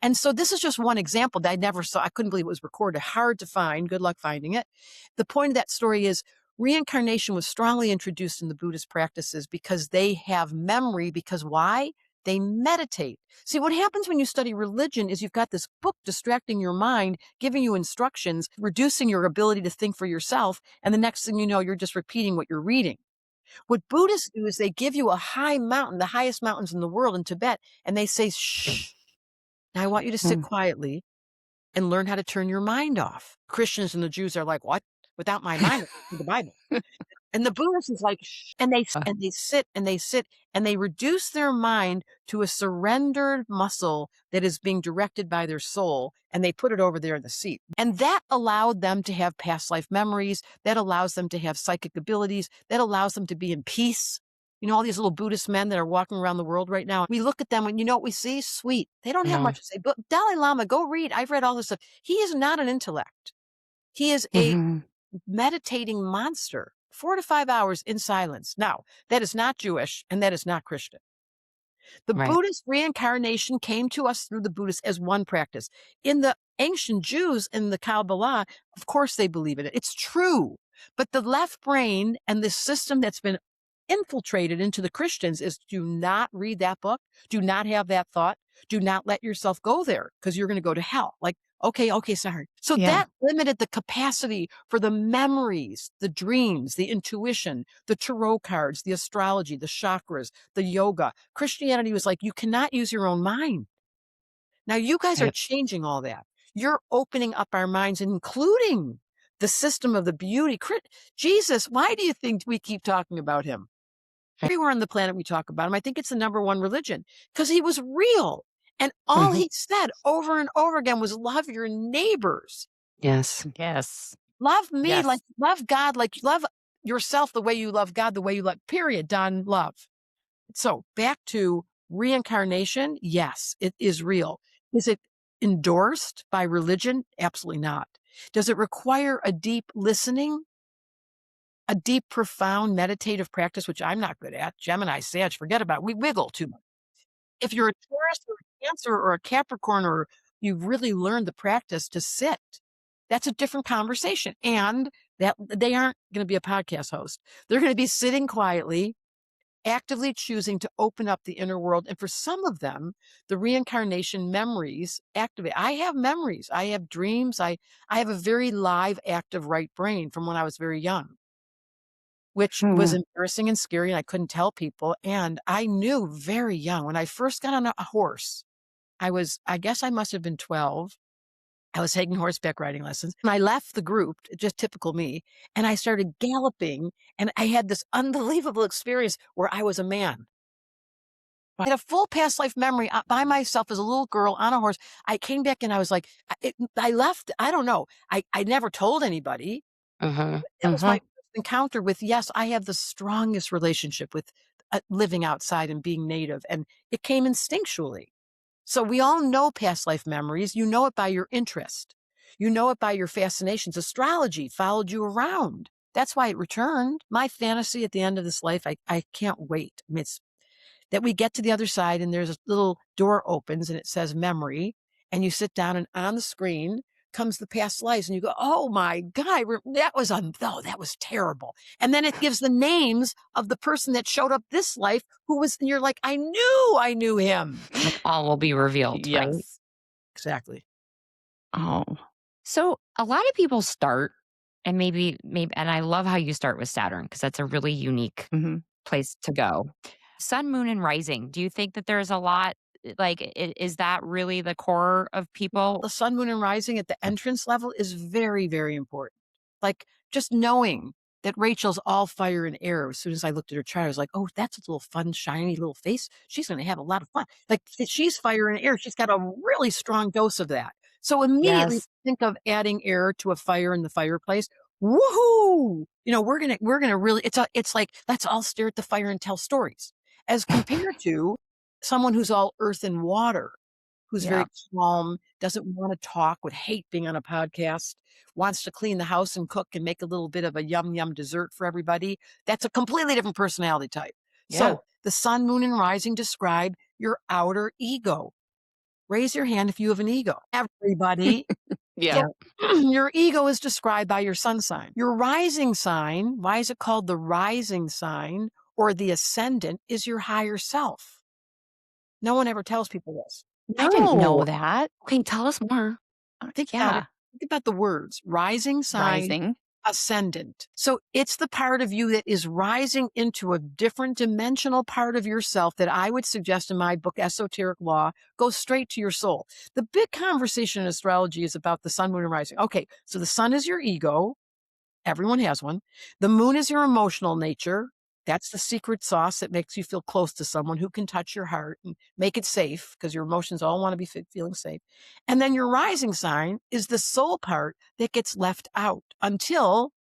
And so this is just one example that I never saw. I couldn't believe it was recorded. Hard to find. Good luck finding it. The point of that story is reincarnation was strongly introduced in the Buddhist practices because they have memory. Because why? They meditate. See, what happens when you study religion is you've got this book distracting your mind, giving you instructions, reducing your ability to think for yourself. And the next thing you know, you're just repeating what you're reading. What Buddhists do is they give you a high mountain, the highest mountains in the world in Tibet, and they say, shh, now I want you to sit quietly and learn how to turn your mind off. Christians and the Jews are like, what? Without my mind, the Bible. And the Buddhist is like, shh, and they sit and they sit and they reduce their mind to a surrendered muscle that is being directed by their soul. And they put it over there in the seat. And that allowed them to have past life memories. That allows them to have psychic abilities. That allows them to be in peace. You know, all these little Buddhist men that are walking around the world right now, we look at them and you know what we see? Sweet. They don't have much to say. But Dalai Lama, go read. I've read all this stuff. He is not an intellect. He is a meditating monster. 4 to 5 hours in silence. Now, that is not Jewish and that is not Christian. The Right. Buddhist reincarnation came to us through the Buddhists as one practice. In the ancient Jews in the Kabbalah, of course they believe in it. It's true. But the left brain and the system that's been infiltrated into the Christians is do not read that book, do not have that thought, do not let yourself go there because you're going to go to hell. Like, okay, sorry. So Yeah. that limited the capacity for the memories, the dreams, the intuition, the tarot cards, the astrology, the chakras, the yoga. Christianity was like, you cannot use your own mind. Now you guys are Right. changing all that. You're opening up our minds, including the system of the beauty. Jesus, why do you think we keep talking about him? Everywhere on the planet we talk about him. I think it's the number one religion because he was real. And all Mhm. he said over and over again was love your neighbors. Yes. Yes. Love me, Yes. like love God, like love yourself the way you love God, the way you love, period, done, love. So back to reincarnation. Yes, it is real. Is it endorsed by religion? Absolutely not. Does it require a deep listening? A deep, profound meditative practice, which I'm not good at. Gemini, Sag, forget about it. We wiggle too much. If you're a Taurus or a Cancer or a Capricorn, or you've really learned the practice to sit, that's a different conversation. And that they aren't going to be a podcast host. They're going to be sitting quietly, actively choosing to open up the inner world. And for some of them, the reincarnation memories activate. I have memories. I have dreams. I have a very live, active right brain from when I was very young, which was embarrassing and scary, and I couldn't tell people. And I knew very young when I first got on a horse. I guess I must have been 12. I was taking horseback riding lessons, and I left the group, just typical me, and I started galloping, and I had this unbelievable experience where I was a man. I had a full past life memory by myself as a little girl on a horse. I came back and I was like, I left. I don't know. I never told anybody. Uh-huh. That was my first encounter with, yes, I have the strongest relationship with living outside and being native. And it came instinctually. So we all know past life memories. You know it by your interest. You know it by your fascinations. Astrology followed you around. That's why it returned. My fantasy at the end of this life, I can't wait. I mean, it's that we get to the other side and there's a little door opens and it says memory, and you sit down and on the screen comes the past lives and you go, oh my God, that was that was terrible. And then it gives the names of the person that showed up this life who was, and you're like, I knew him. All will be revealed, right? Yes. Exactly. Oh. So a lot of people start, and maybe, and I love how you start with Saturn because that's a really unique Mhm. place to go. Sun, moon, and rising. Do you think that there's a lot, like, is that really the core of people? The sun, moon, and rising at the entrance level is very, very important. Like just knowing that Rachel's all fire and air. As soon as I looked at her chart, I was like, oh, that's a little fun, shiny little face. She's going to have a lot of fun. Like she's fire and air. She's got a really strong dose of that. So immediately Yes. think of adding air to a fire in the fireplace. Woohoo! You know, we're gonna really. It's like let's all stare at the fire and tell stories, as compared to someone who's all earth and water, who's Yeah. very calm, doesn't wanna talk, would hate being on a podcast, wants to clean the house and cook and make a little bit of a yum yum dessert for everybody. That's a completely different personality type. Yeah. So, the sun, moon, and rising describe your outer ego. Raise your hand if you have an ego. Everybody. Yeah. So, your ego is described by your sun sign. Your rising sign, why is it called the rising sign or the ascendant, is your higher self. No one ever tells people this. I didn't know No. that. Okay, tell us more. Think about Yeah. it. Think about the words rising sign, Rising. ascendant. So it's the part of you that is rising into a different dimensional part of yourself that I would suggest in my book, Esoteric Law, go straight to your soul. The big conversation in astrology is about the sun, moon, and rising. Okay, so the sun is your ego. Everyone has one. The moon is your emotional nature. That's the secret sauce that makes you feel close to someone who can touch your heart and make it safe because your emotions all want to be feeling safe. And then your rising sign is the soul part that gets left out until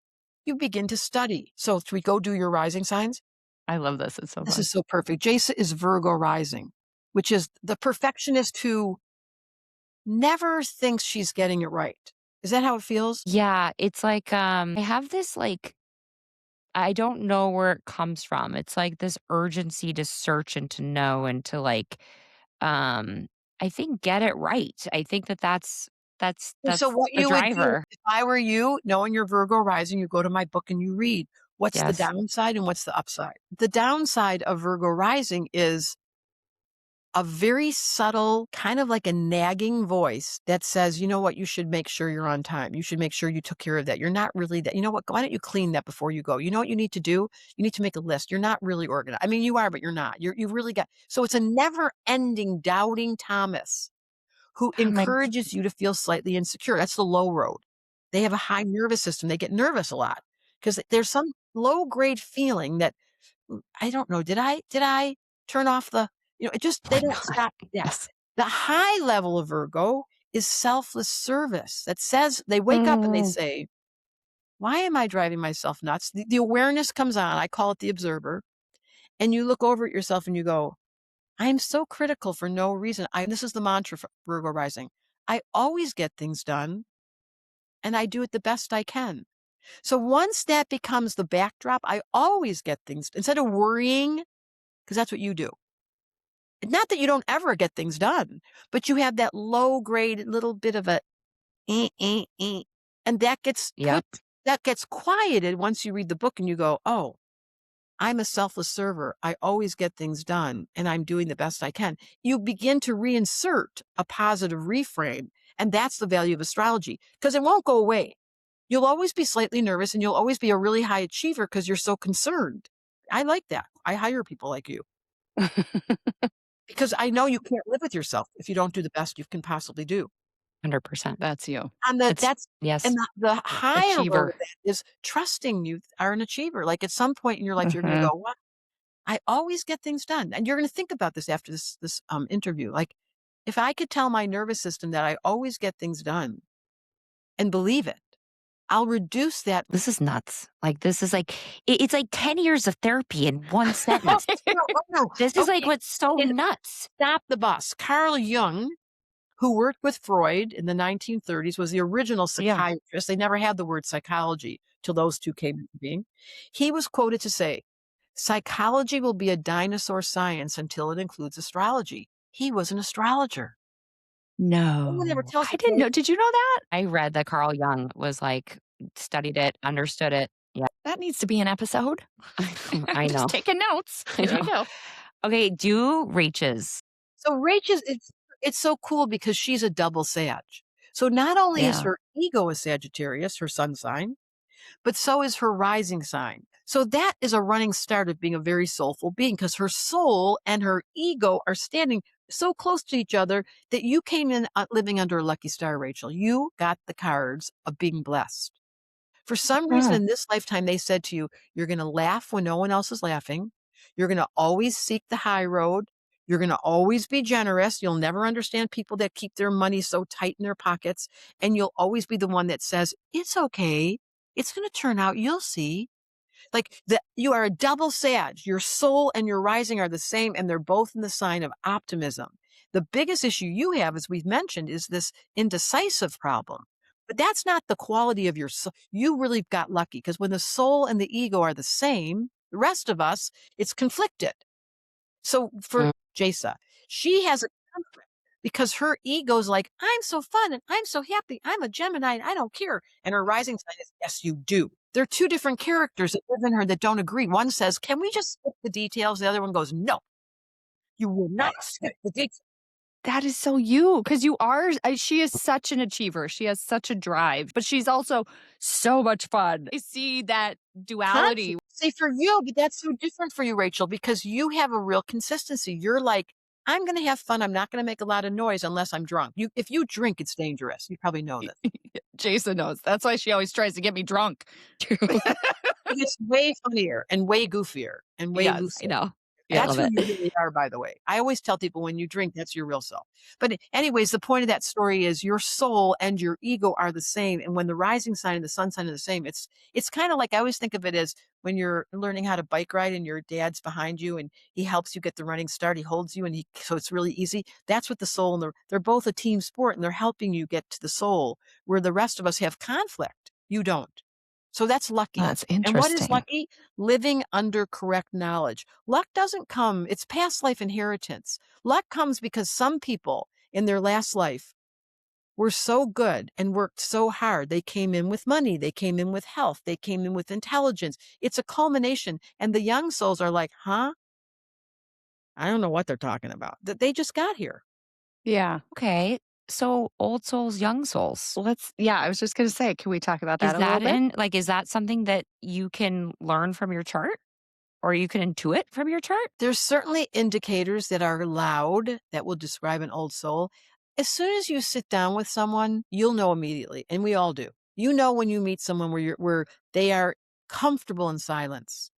you begin to study. So should we go do your rising signs? I love this. It's so This fun. is so perfect. Jasa is Virgo rising, which is the perfectionist who never thinks she's getting it right. Is that how it feels? Yeah, it's like I have this like I don't know where it comes from. It's like this urgency to search and to know and to like, um, I think get it right. I think that And so that's what the you would do, driver. if I were you, knowing your Virgo rising, you go to my book and you read what's the Yes. downside and what's the upside. The downside of Virgo rising is a very subtle, kind of like a nagging voice that says, you know what, you should make sure you're on time. You should make sure you took care of that. You're not really that. You know what? Why don't you clean that before you go? You know what you need to do? You need to make a list. You're not really organized. I mean, you are, but you're not. You've really got, so it's a never ending doubting Thomas who Oh my encourages you to feel slightly insecure. That's the low road. They have a high nervous system. They get nervous a lot because there's some low grade feeling that I don't know. Did I turn off the, it just, they my don't God. stop that. Yes. The high level of Virgo is selfless service that says they wake up and they Mm. say, why am I driving myself nuts? The awareness comes on. I call it the observer. And you look over at yourself and you go, I am so critical for no reason. This is the mantra for Virgo rising. I always get things done and I do it the best I can. So once that becomes the backdrop, I always get things instead of worrying, because that's what you do. Not that you don't ever get things done, but you have that low grade little bit of a and that gets Yep. quieted once you read the book and you go, oh, I'm a selfless server. I always get things done and I'm doing the best I can. You begin to reinsert a positive reframe. And that's the value of astrology because it won't go away. You'll always be slightly nervous and you'll always be a really high achiever because you're so concerned. I like that. I hire people like you because I know you can't live with yourself if you don't do the best you can possibly do. 100%. That's you. And It's yes. the higher road Achiever. of that is trusting you are an achiever. Like at some point in your life, you're going to Mhm. go, what? I always get things done. And you're going to think about this after this interview. Like, if I could tell my nervous system that I always get things done and believe it, I'll reduce that. This is nuts. Like, this is like it's like 10 years of therapy in one sentence. Oh, no. This is like Okay. what's so And nuts. stop the bus. Carl Jung, who worked with Freud in the 1930s, was the original Yeah. psychiatrist. They never had the word psychology till those two came into being. He was quoted to say, psychology will be a dinosaur science until it includes astrology. He was an astrologer. No one ever No. tells I you. didn't know. Did you know that? I read that Carl Jung was like studied it, understood it. Yeah. That needs to be an episode. I know. Just taking notes. I Here we know. go. Okay, do Rachel's. So Rachel's, it's so cool because she's a double Sag. So not only is Yeah. her ego a Sagittarius, her sun sign, but so is her rising sign. So that is a running start of being a very soulful being because her soul and her ego are standing so close to each other that you came in living under a lucky star, Rachel. You got the cards of being blessed. For some reason Huh. in this lifetime, they said to you, you're going to laugh when no one else is laughing. You're going to always seek the high road. You're going to always be generous. You'll never understand people that keep their money so tight in their pockets. And you'll always be the one that says, it's okay. It's going to turn out. You'll see. Like you are a double Sag. Your soul and your rising are the same, and they're both in the sign of optimism. The biggest issue you have, as we've mentioned, is this indecisive problem. But that's not the quality of your soul. You really got lucky because when the soul and the ego are the same, the rest of us, it's conflicted. So for Mm. Jasa, she has a conflict because her ego's like, I'm so fun and I'm so happy. I'm a Gemini and I don't care. And her rising sign is, yes, you do. There are two different characters that live in her that don't agree. One says, can we just skip the details? The other one goes, no, you will not skip the details. That is so you, because you are. She is such an achiever. She has such a drive, but she's also so much fun. I see that duality. See, for you, but that's so different for you, Rachel, because you have a real consistency. You're like, I'm going to have fun. I'm not going to make a lot of noise unless I'm drunk. If you drink, it's dangerous. You probably know this. Jason knows. That's why she always tries to get me drunk. It's way funnier and way goofier and way Yes, looser. I know. I That's love who it. you really are, by the way. I always tell people when you drink, that's your real self. But anyways, the point of that story is your soul and your ego are the same. And when the rising sign and the sun sign are the same, it's kind of like I always think of it as when you're learning how to bike ride and your dad's behind you and he helps you get the running start. He holds you and so it's really easy. That's what the soul and they're both a team sport and they're helping you get to the soul where the rest of us have conflict. You don't. So that's lucky. That's And what is interesting. lucky? Living under correct knowledge. Luck doesn't come, it's past life inheritance. Luck comes because some people in their last life were so good and worked so hard. They came in with money, they came in with health, they came in with intelligence. It's a culmination. And the young souls are like, huh? I don't know what they're talking about. That they just got here. Yeah. Okay. So old souls, young souls. Yeah, I was just going to say, can we talk about Is that a little that bit? is that something that you can learn from your chart or you can intuit from your chart? There's certainly indicators that are loud that will describe an old soul. As soon as you sit down with someone, you'll know immediately, and we all do. You know when you meet someone where they are comfortable in silence.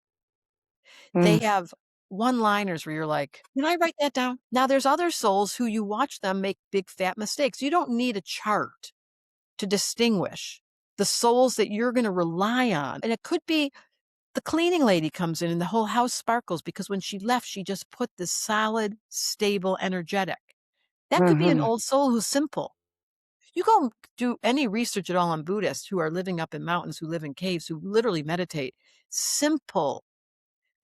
They Mm, have one-liners where you're like, "Can I write that down?" Now there's other souls who you watch them make big fat mistakes. You don't need a chart to distinguish the souls that you're gonna rely on, and it could be the cleaning lady comes in and the whole house sparkles because when she left, she just put this solid, stable, energetic. That could be an mhm. old soul who's simple. You go do any research at all on Buddhists who are living up in mountains, who live in caves, who literally meditate. Simple.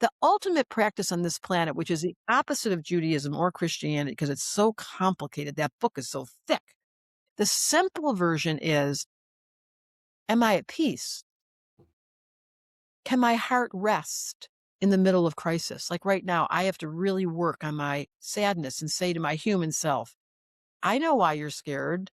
The ultimate practice on this planet, which is the opposite of Judaism or Christianity, because it's so complicated, that book is so thick. The simple version is, am I at peace? Can my heart rest in the middle of crisis? Like right now, I have to really work on my sadness and say to my human self, I know why you're scared.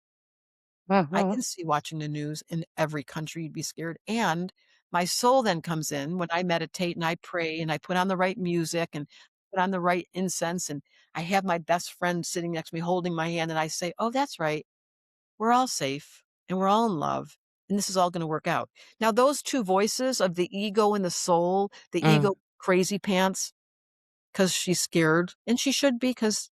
I Mhm. can see watching the news in every country you'd be scared. And my soul then comes in when I meditate and I pray and I put on the right music and put on the right incense. And I have my best friend sitting next to me holding my hand. And I say, oh, that's right. We're all safe and we're all in love. And this is all going to work out. Now, those two voices of the ego and the soul, the Mm, ego crazy pants, because she's scared, and she should be, because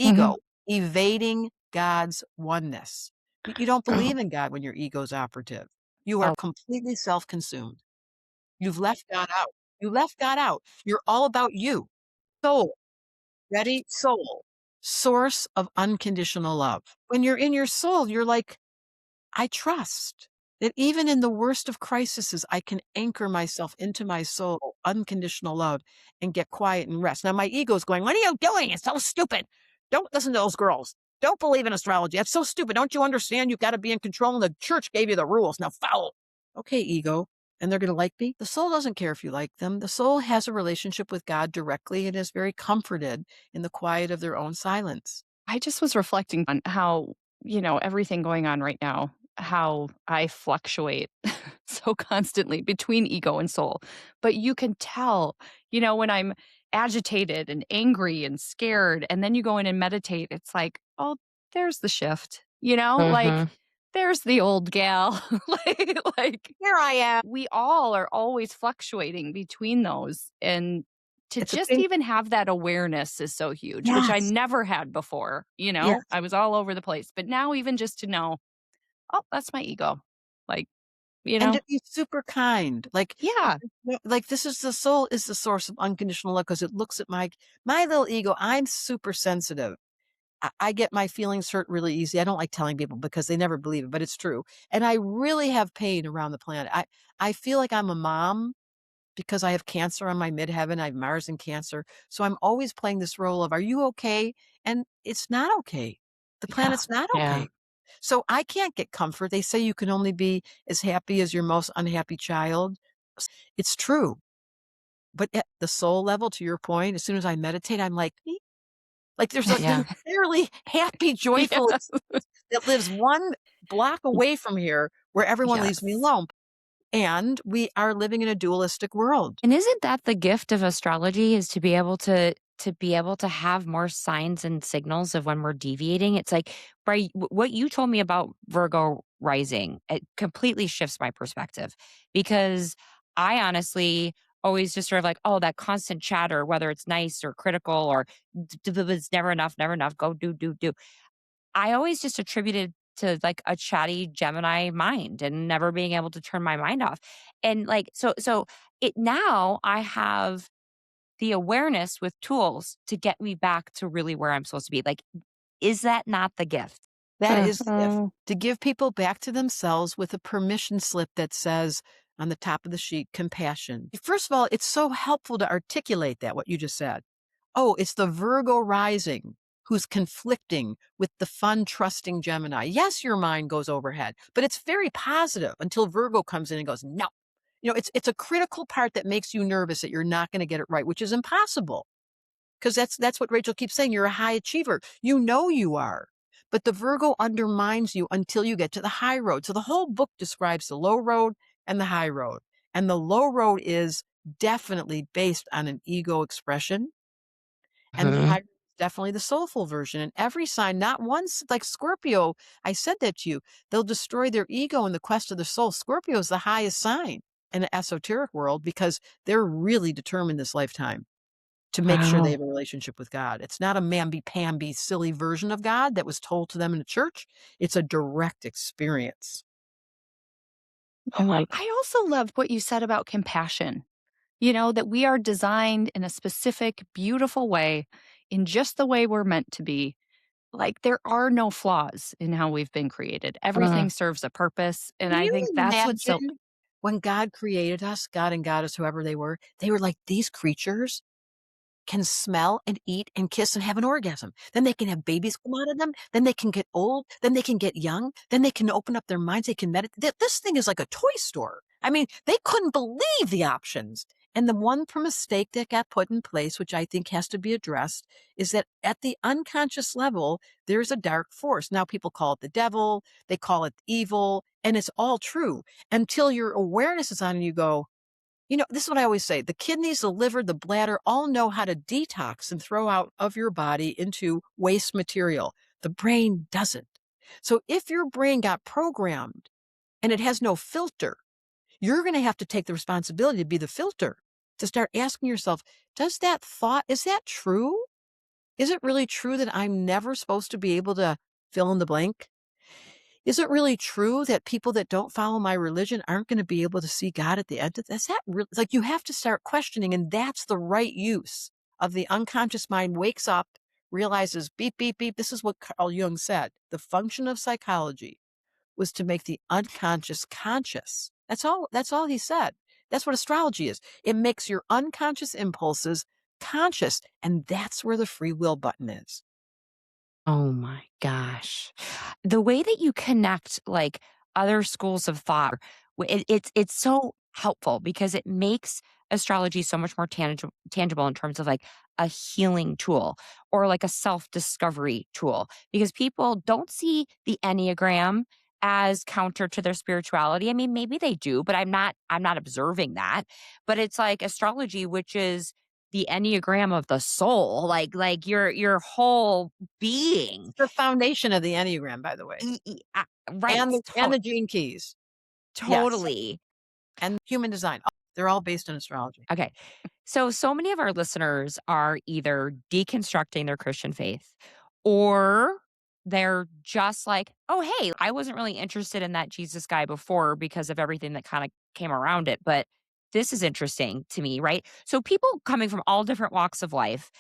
mhm. ego, evading God's oneness. You don't Oh, believe in God when your ego's operative. You are Oh, completely self-consumed. You've left God out. You left God out. You're all about you. Soul. Ready? Soul. Source of unconditional love. When you're in your soul, you're like, I trust that even in the worst of crises, I can anchor myself into my soul, unconditional love, and get quiet and rest. Now, my ego's going, what are you doing? It's so stupid. Don't listen to those girls. Don't believe in astrology. That's so stupid. Don't you understand? You've got to be in control, and the church gave you the rules. Now, follow. Okay, ego. And they're going to like me? The soul doesn't care if you like them. The soul has a relationship with God directly and is very comforted in the quiet of their own silence. I just was reflecting on how, everything going on right now, how I fluctuate so constantly between ego and soul. But you can tell, when I'm agitated and angry and scared, and then you go in and meditate, it's like, oh, there's the shift, like mhm. there's the old gal. like Here I am. we all are always fluctuating between those. And to It's a just pink. even have that awareness is so huge, which I Yes. never had before. Yes. I was all over the place. But now, even just to know, oh, that's my ego. Like, you And know, to be super kind, yeah, like, this is the soul is the source of unconditional love because it looks at my little ego. I'm super sensitive. I get my feelings hurt really easy. I don't like telling people because they never believe it, but it's true. And I really have pain around the planet. I feel like I'm a mom because I have cancer on my midheaven. I have Mars in Cancer. So I'm always playing this role of, are you okay? And it's not okay. The yeah, planet's not Yeah. okay. So I can't get comfort. They say you can only be as happy as your most unhappy child. It's true. But at the soul level, to your point, as soon as I meditate, I'm like there's an Yeah. entirely happy, yeah, joyful existence that lives one block away from here where everyone leaves me yes, alone. And we are living in a dualistic world. And isn't that the gift of astrology is to be able to have more signs and signals of when we're deviating? It's like by what you told me about Virgo rising, it completely shifts my perspective because I honestly always just sort of like, oh, that constant chatter, whether it's nice or critical or it's never enough, go do. I always just attributed to like a chatty Gemini mind and never being able to turn my mind off. And like so it now I have the awareness with tools to get me back to really where I'm supposed to be. Like, is that not the gift? That is the gift. mhm, To give people back to themselves with a permission slip that says, on the top of the sheet, compassion. First of all, it's so helpful to articulate that, what you just said. Oh, it's the Virgo rising who's conflicting with the fun, trusting Gemini. Yes, your mind goes overhead, but it's very positive until Virgo comes in and goes, no. It's a critical part that makes you nervous that you're not going to get it right, which is impossible. Because that's what Rachel keeps saying. You're a high achiever. You know you are. But the Virgo undermines you until you get to the high road. So the whole book describes the low road and the high road. And the low road is definitely based on an ego expression. And the high road is definitely the soulful version. And every sign, not once, like Scorpio, I said that to you, they'll destroy their ego in the quest of the soul. Scorpio is the highest sign in the esoteric world because they're really determined this lifetime to make sure they Wow. have a relationship with God. It's not a mamby-pamby, silly version of God that was told to them in the church. It's a direct experience. Oh my I also loved what you said about compassion. That we are designed in a specific, beautiful way, in just the way we're meant to be. Like, there are no flaws in how we've been created. uh, Everything serves a purpose. And Can I you think that's what's so. imagine when God created us, God and Goddess, whoever they were like, these creatures can smell and eat and kiss and have an orgasm. Then they can have babies come out of them. Then they can get old. Then they can get young. Then they can open up their minds. They can meditate. This thing is like a toy store. I mean, they couldn't believe the options. And the one mistake that got put in place, which I think has to be addressed, is that at the unconscious level, there's a dark force. Now people call it the devil, they call it evil, and it's all true until your awareness is on and you go, this is what I always say. The kidneys, the liver, the bladder all know how to detox and throw out of your body into waste material. The brain doesn't. So if your brain got programmed and it has no filter, you're going to have to take the responsibility to be the filter, to start asking yourself, does that thought, is that true? Is it really true that I'm never supposed to be able to fill in the blank? Is it really true that people that don't follow my religion aren't going to be able to see God at the end of this? Is that really, like, you have to start questioning, and that's the right use of the unconscious mind wakes up, realizes beep, beep, beep. This is what Carl Jung said. The function of psychology was to make the unconscious conscious. That's all he said. That's what astrology is. It makes your unconscious impulses conscious. And that's where the free will button is. Oh my gosh. The way that you connect like other schools of thought, it's so helpful because it makes astrology so much more tangible in terms of like a healing tool or like a self-discovery tool because people don't see the Enneagram as counter to their spirituality. I mean, maybe they do, but I'm not observing that. But it's like astrology, which is the Enneagram of the soul, like your whole being. The foundation of the Enneagram, by the way. Right, And the gene keys. Yes. totally. And human design. Oh, they're all based on astrology. Okay. So many of our listeners are either deconstructing their Christian faith or they're just like, "Oh, hey, I wasn't really interested in that Jesus guy before because of everything that kind of came around it, but this is interesting to me," right? So people coming from all different walks of life,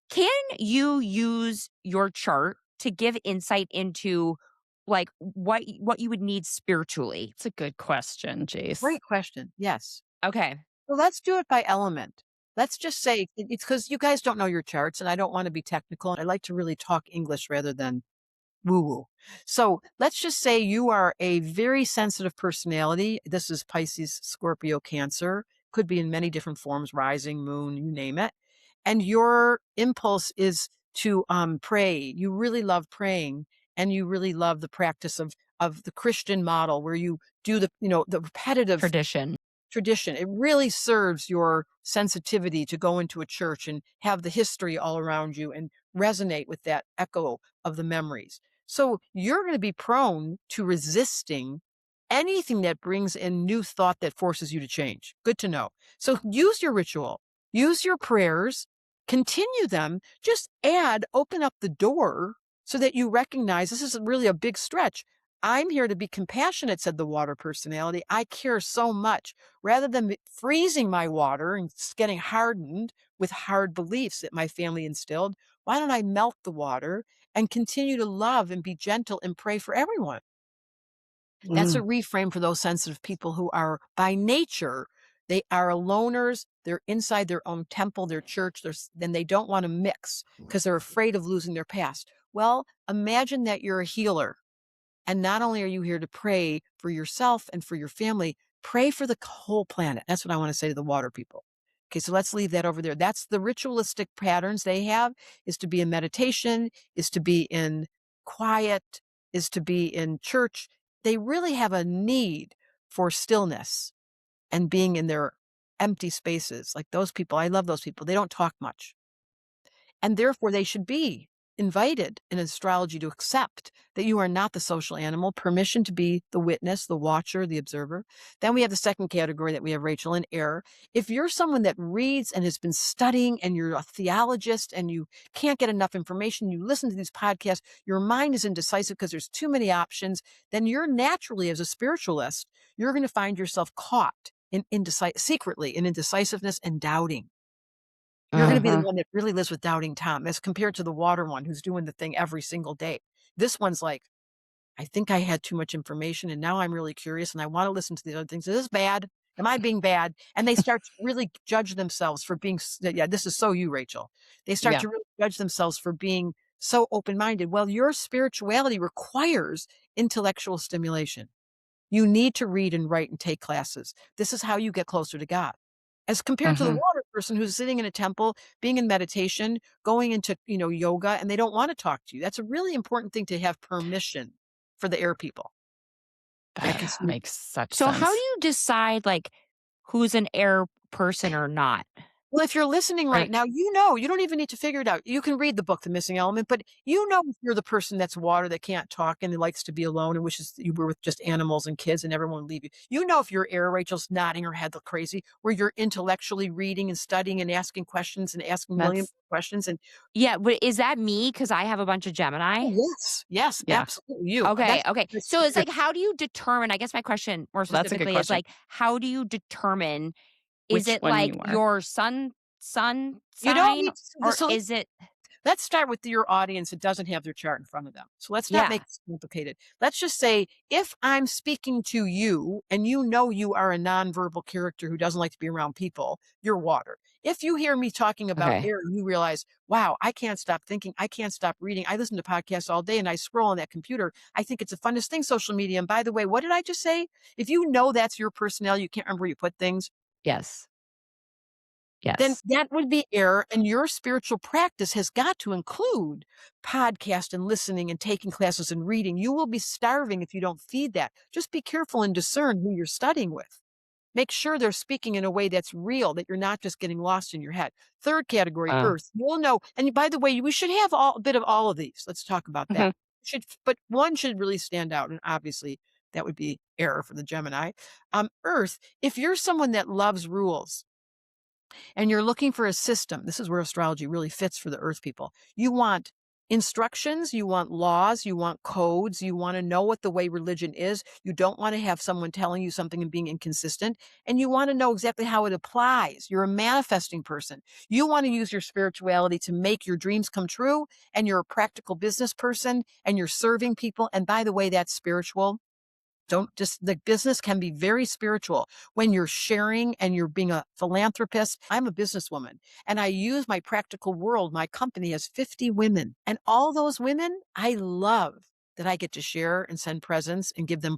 can you use your chart to give insight into like what you would need spiritually? It's a good question, Jace. Great question. Yes. Okay. Well, let's do it by element. Let's just say it's because you guys don't know your charts, and I don't want to be technical. I like to really talk English rather than woo woo. So let's just say you are a very sensitive personality. This is Pisces, Scorpio, Cancer, could be in many different forms, rising, moon, you name it. And your impulse is to pray. You really love praying and you really love the practice of the Christian model where you do the repetitive Tradition. tradition. It really serves your sensitivity to go into a church and have the history all around you and resonate with that echo of the memories. So you're going to be prone to resisting anything that brings in new thought that forces you to change. Good to know. So use your ritual, use your prayers, continue them, just open up the door so that you recognize this is really a big stretch. I'm here to be compassionate, said the water personality. I care so much. Rather than freezing my water and getting hardened with hard beliefs that my family instilled, why don't I melt the water and continue to love and be gentle and pray for everyone? That's a reframe for those sensitive people who are by nature, they are loners. They're inside their own temple, their church. Then they don't want to mix because they're afraid of losing their past. Well, imagine that you're a healer. And not only are you here to pray for yourself and for your family, pray for the whole planet. That's what I want to say to the water people. Okay, so let's leave that over there. That's the ritualistic patterns they have, is to be in meditation, is to be in quiet, is to be in church. They really have a need for stillness and being in their empty spaces. Like those people, I love those people. They don't talk much. And therefore, they should be invited in astrology to accept that you are not the social animal, permission to be the witness, the watcher, the observer. Then we have the second category that we have, Rachel, in error. If you're someone that reads and has been studying and you're a theologist and you can't get enough information, you listen to these podcasts, your mind is indecisive because there's too many options, then you're naturally, as a spiritualist, you're going to find yourself caught secretly in indecisiveness and doubting. You're going to be the one that really lives with doubting Tom as compared to the water one who's doing the thing every single day. This one's like, I think I had too much information and now I'm really curious and I want to listen to these other things. Is this bad? Am I being bad? And they start to really judge themselves for being, yeah, this is so you, Rachel. They start to really judge themselves for being so open-minded. Well, your spirituality requires intellectual stimulation. You need to read and write and take classes. This is how you get closer to God. As compared to the water person who's sitting in a temple, being in meditation, going into, yoga, and they don't want to talk to you. That's a really important thing to have permission for the air people. That makes such So sense. how do you decide who's an air person or not? Well, if you're listening right now, you don't even need to figure it out. You can read the book, The Missing Element, but if you're the person that's water that can't talk and likes to be alone and wishes you were with just animals and kids and everyone would leave you. If you're air, Rachel's nodding her head like crazy, where you're intellectually reading and studying and asking questions and asking million questions. And yeah, but is that me? Because I have a bunch of Gemini. Yes, Yeah. absolutely. You. Okay. So it's how do you determine? I guess my question more That's a good specifically is question. how do you determine? Is Which it one you are. your sun You don't sign, need or so is it? let's start with your audience that doesn't have their chart in front of them. So let's not make this complicated. Let's just say if I'm speaking to you and you are a nonverbal character who doesn't like to be around people, you're water. If you hear me talking about air and you realize, wow, I can't stop thinking, I can't stop reading. I listen to podcasts all day and I scroll on that computer. I think it's the funnest thing, social media. And by the way, what did I just say? If that's your personality, you can't remember where you put things. Yes. Then that would be error. And your spiritual practice has got to include podcast and listening and taking classes and reading. You will be starving if you don't feed that. Just be careful and discern who you're studying with. Make sure they're speaking in a way that's real, that you're not just getting lost in your head. Third category, earth. You'll know. And by the way, we should have a bit of all of these. Let's talk about that. But one should really stand out. And obviously that would be error for the Gemini. Earth, if you're someone that loves rules, and you're looking for a system, this is where astrology really fits for the earth people. You want instructions, you want laws, you want codes, you want to know what the way religion is. You don't want to have someone telling you something and being inconsistent, and you want to know exactly how it applies. You're a manifesting person. You want to use your spirituality to make your dreams come true, and you're a practical business person, and you're serving people. And by the way, that's spiritual. The business can be very spiritual when you're sharing and you're being a philanthropist. I'm a businesswoman and I use my practical world. My company has 50 women, and all those women, I love that I get to share and send presents and give them,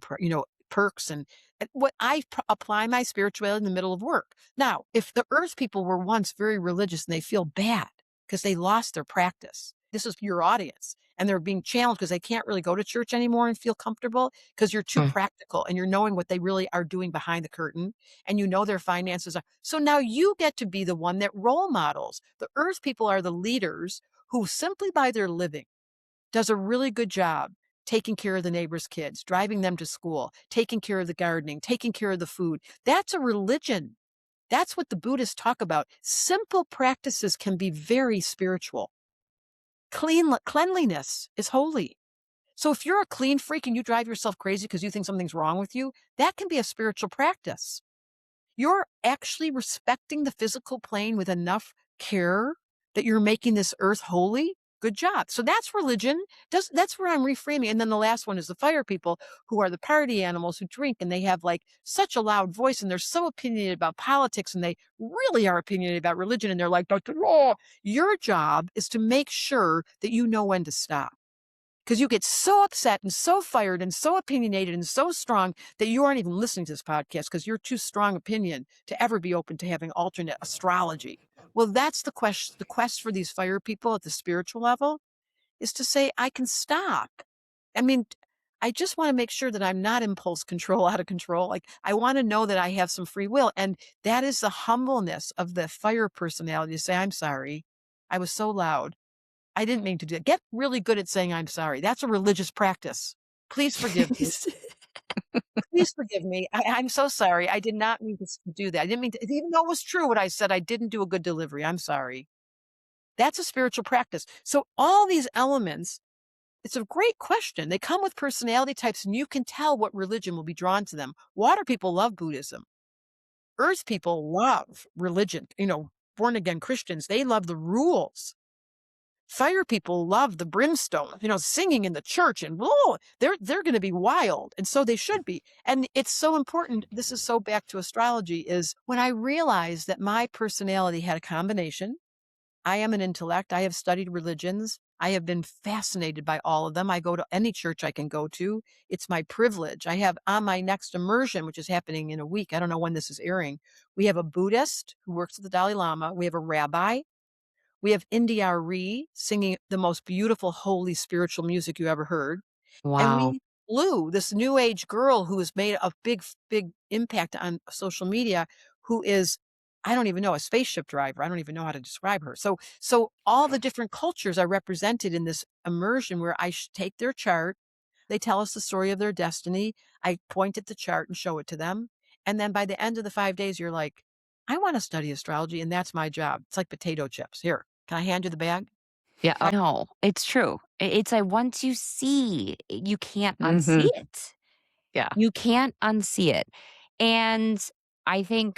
perks and what I apply my spirituality in the middle of work. Now, if the earth people were once very religious and they feel bad because they lost their practice, this is your audience. And they're being challenged because they can't really go to church anymore and feel comfortable because you're too practical and you're knowing what they really are doing behind the curtain and their finances are. So now you get to be the one that role models. The earth people are the leaders who simply by their living does a really good job taking care of the neighbor's kids, driving them to school, taking care of the gardening, taking care of the food. That's a religion. That's what the Buddhists talk about. Simple practices can be very spiritual. Cleanliness is holy. So if you're a clean freak and you drive yourself crazy because you think something's wrong with you, that can be a spiritual practice. You're actually respecting the physical plane with enough care that you're making this earth holy. Good job. So that's religion. That's where I'm reframing. And then the last one is the fire people, who are the party animals who drink, and they have like such a loud voice, and they're so opinionated about politics, and they really are opinionated about religion. And they're like, "Oh." Your job is to make sure that you know when to stop. Because you get so upset and so fired and so opinionated and so strong that you aren't even listening to this podcast because you're too strong opinion to ever be open to having alternate astrology. Well, that's the quest. The quest for these fire people at the spiritual level is to say, I can stop. I mean, I just want to make sure that I'm not impulse control out of control. Like, I want to know that I have some free will. And that is the humbleness of the fire personality to say, I'm sorry. I was so loud. I didn't mean to do it. Get really good at saying I'm sorry. That's a religious practice. Please forgive me. Please forgive me. I'm so sorry. I did not mean to do that. I didn't mean to, even though it was true what I said, I didn't do a good delivery. I'm sorry. That's a spiritual practice. So all these elements, it's a great question. They come with personality types, and you can tell what religion will be drawn to them. Water people love Buddhism. Earth people love religion. Born again Christians, they love the rules. Fire people love the brimstone, singing in the church, and whoa, they're going to be wild, and so they should be. And it's so important. This is so back to astrology. Is when I realized that my personality had a combination. I am an intellect. I have studied religions. I have been fascinated by all of them. I go to any church I can go to. It's my privilege. I have on my next immersion, which is happening in a week. I don't know when this is airing. We have a Buddhist who works with the Dalai Lama. We have a rabbi. We have India Ree singing the most beautiful, holy, spiritual music you ever heard. And Wow. we Blue, this new age girl who has made a big, big impact on social media, who is, I don't even know, a spaceship driver. I don't even know how to describe her. So all the different cultures are represented in this immersion where I take their chart. They tell us the story of their destiny. I point at the chart and show it to them. And then by the end of the 5 days, you're like, I want to study astrology, and that's my job. It's like potato chips. Here, can I hand you the bag? Yeah. No, it's true. It's like once you see, you can't unsee Mhm. it. Yeah. You can't unsee it. And I think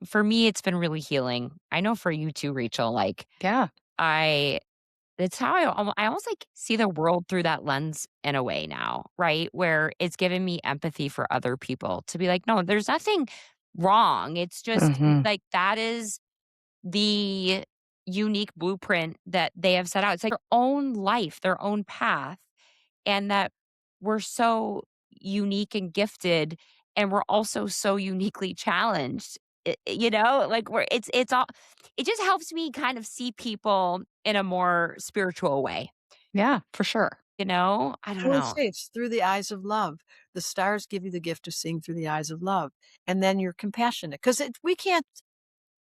for me, it's been really healing. I know for you too, Rachel. Like Yeah. I it's how I almost like see the world through that lens in a way now, right? Where it's given me empathy for other people to be like, no, there's nothing wrong. It's just Mhm. like that is the unique blueprint that they have set out. It's like their own life, their own path, and that we're so unique and gifted, and we're also so uniquely challenged. Like it's all. It just helps me kind of see people in a more spiritual way. Yeah, for sure. I I don't always know say it's through the eyes of love. The stars give you the gift of seeing through the eyes of love. And then you're compassionate because we can't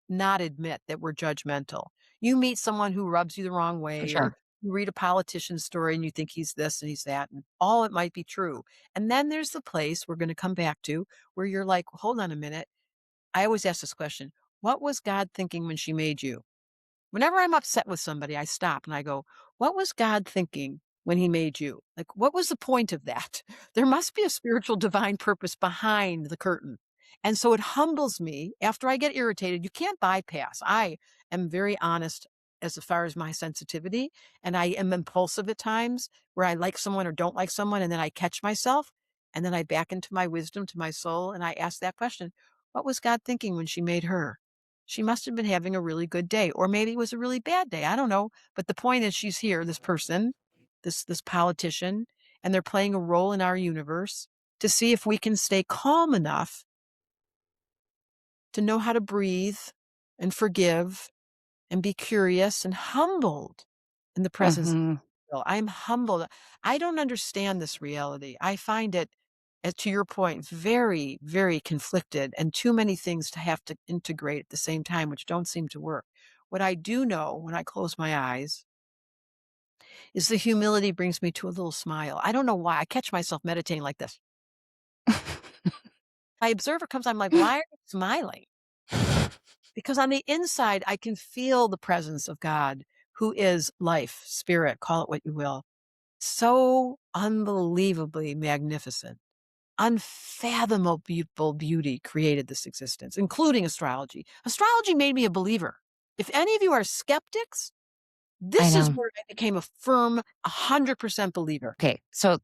not admit that we're judgmental. You meet someone who rubs you the wrong For way, or sure. you read a politician's story and you think he's this and he's that, and all it might be true. And then there's the place we're going to come back to where you're like, hold on a minute. I always ask this question: what was God thinking when she made you? Whenever I'm upset with somebody, I stop and I go, what was God thinking when he made you? Like, what was the point of that? There must be a spiritual divine purpose behind the curtain. And so it humbles me after I get irritated. You can't bypass. I am very honest as far as my sensitivity, and I am impulsive at times where I like someone or don't like someone, and then I catch myself, and then I back into my wisdom, to my soul, and I ask that question: what was God thinking when she made her? She must have been having a really good day, or maybe it was a really bad day. I don't know. But the point is, she's here, this person, this politician, and they're playing a role in our universe to see if we can stay calm enough to know how to breathe and forgive and be curious and humbled in the presence of Mhm. will. I'm humbled. I don't understand this reality. I find it, to your point, very, very conflicted, and too many things to have to integrate at the same time, which don't seem to work. What I do know when I close my eyes is the humility brings me to a little smile. I don't know why. I catch myself meditating like this. My observer comes, I'm like, why are you smiling? Because on the inside, I can feel the presence of God, who is life, spirit, call it what you will. So unbelievably magnificent. Unfathomable beauty created this existence, including astrology. Astrology made me a believer. If any of you are skeptics, This is know. where I became a firm 100% believer. Okay, so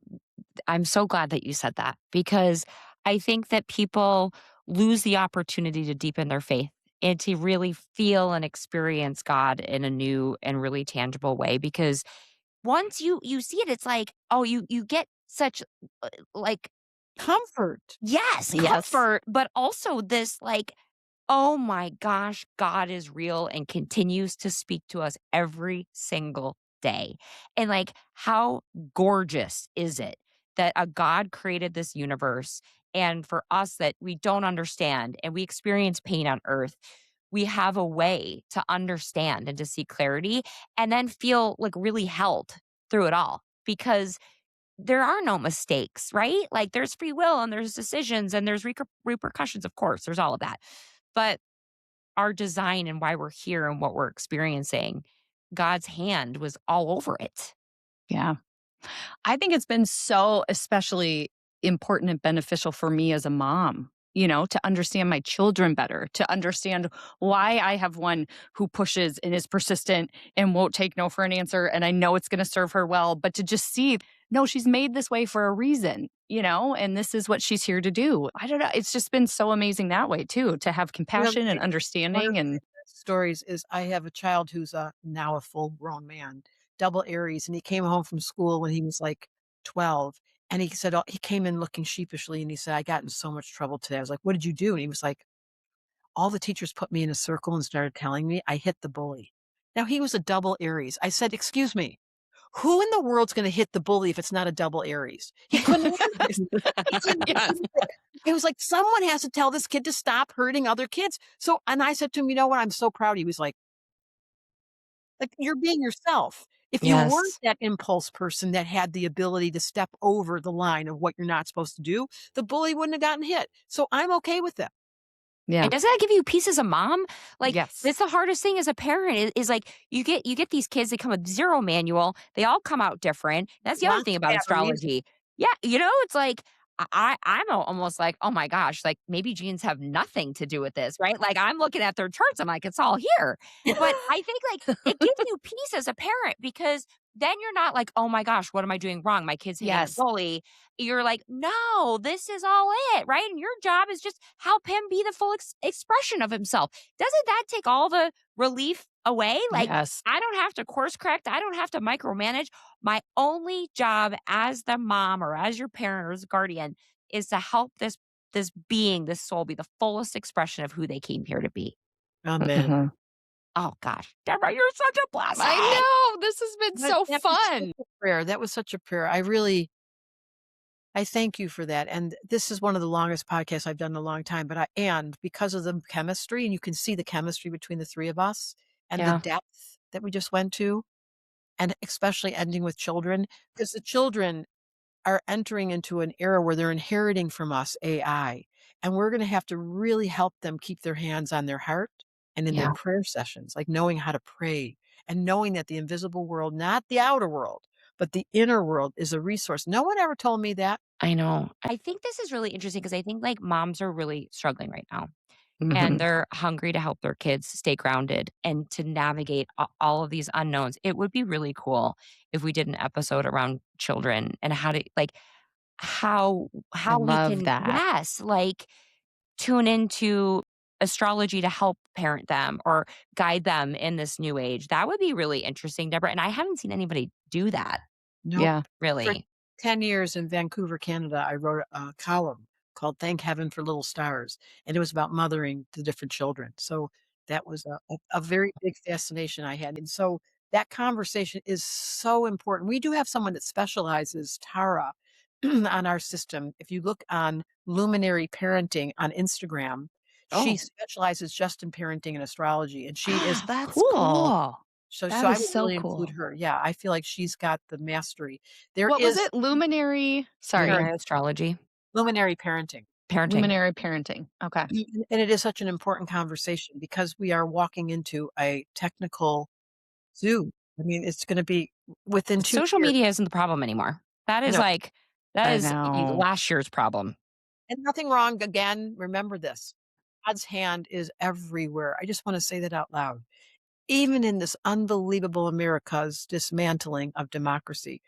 I'm so glad that you said that because I think that people lose the opportunity to deepen their faith and to really feel and experience God in a new and really tangible way because once you see it it's like oh you get such like Comfort. yes Yes. comfort but also this like oh my gosh, God is real and continues to speak to us every single day. And like, how gorgeous is it that a God created this universe and for us that we don't understand and we experience pain on earth, we have a way to understand and to see clarity and then feel like really held through it all because there are no mistakes, right? Like there's free will and there's decisions and there's repercussions, of course, there's all of that. But our design and why we're here and what we're experiencing, God's hand was all over it. Yeah. I think it's been so especially important and beneficial for me as a mom, to understand my children better, to understand why I have one who pushes and is persistent and won't take no for an answer. And I know it's going to serve her well, but to just see, no, she's made this way for a reason, and this is what she's here to do. I don't know. It's just been so amazing that way too, to have compassion and One of understanding my and best stories is I have a child who's now a full grown man, double Aries, and he came home from school when he was like 12. And he said, he came in looking sheepishly and he said, I got in so much trouble today. I was like, what did you do? And he was like, all the teachers put me in a circle and started telling me I hit the bully. Now he was a double Aries. I said, excuse me, who in the world's going to hit the bully if it's not a double Aries? He couldn't answer this. He couldn't yes. answer it. It was like, someone has to tell this kid to stop hurting other kids. So, and I said to him, you know what? I'm so proud. He was like, you're being yourself. If you weren't Yes. that impulse person that had the ability to step over the line of what you're not supposed to do, the bully wouldn't have gotten hit. So I'm okay with that. Yeah. And doesn't that give you peace as a mom? Like Yes. it's the hardest thing as a parent is like you get these kids that come with zero manual. They all come out different. That's the other Lots thing of about bad reasons. astrology. Yeah, it's like I'm almost like, oh my gosh, like maybe genes have nothing to do with this, right? Like I'm looking at their charts, I'm like, it's all here. But I think like it gives you peace as a parent because then you're not like, oh my gosh, what am I doing wrong? My kid's hitting a Yes. bully. You're like, no, this is all it, right? And your job is just help him be the full expression of himself. Doesn't that take all the relief away? Like, Yes. I don't have to course correct. I don't have to micromanage. My only job as the mom or as your parent or as a guardian is to help this being, this soul be the fullest expression of who they came here to be. Amen. Mhm. Oh gosh, Deborah, you're such a I blessing. know. This has been That so that was fun. such a prayer. That was such a prayer. I thank you for that, and this is one of the longest podcasts I've done in a long time, but and because of the chemistry, and you can see the chemistry between the 3 of us and the Yeah, depth that we just went to, and especially ending with children, because the children are entering into an era where they're inheriting from us AI, and we're gonna have to really help them keep their hands on their heart and in their yeah. prayer sessions, like knowing how to pray and knowing that the invisible world, not the outer world, but the inner world is a resource. No one ever told me that. I know. I think this is really interesting because I think like moms are really struggling right now and Mhm. they're hungry to help their kids stay grounded and to navigate all of these unknowns. It would be really cool if we did an episode around children and how to like I how we love can that. yes, like tune into astrology to help parent them or guide them in this new age. That would be really interesting, Deborah. And I haven't seen anybody do that Nope. Yeah. For really. 10 years in Vancouver, Canada, I wrote a column called Thank Heaven for Little Stars, and it was about mothering the different children. So that was a very big fascination I had. And so that conversation is so important. We do have someone that specializes, Tara, on our system. If you look on Luminary Parenting on Instagram, she Oh, specializes just in parenting and astrology, and she is that's Cool. cool. so That I is would so really include cool. her. Yeah, I feel like she's got the mastery. There What was is it? Luminary sorry, Luminary astrology, luminary parenting, parenting. luminary parenting. Okay. and it is such an important conversation because we are walking into a technical zoo. I mean, it's gonna be within 2 Social years. media isn't the problem anymore. That I is know, like that I is know. last year's problem. and nothing wrong. Again, remember this, God's hand is everywhere. I just wanna say that out loud. even in this unbelievable America's dismantling of democracy,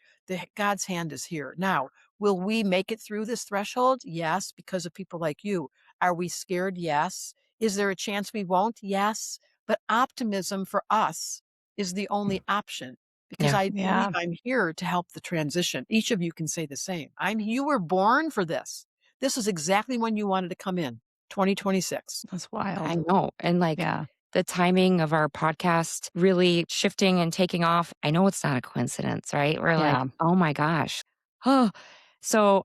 God's hand is here. Now, will we make it through this threshold? Yes, because of people like you. Are we scared? Yes. Is there a chance we won't? Yes. But optimism for us is the only option because Yeah. I believe Yeah. I'm here to help the transition. Each of you can say the same. You were born for this. This is exactly when you wanted to come in, 2026. That's I wild. know. And like Yeah. the timing of our podcast really shifting and taking off. I know it's not a coincidence, right? We're like, Yeah. oh my gosh. Oh, so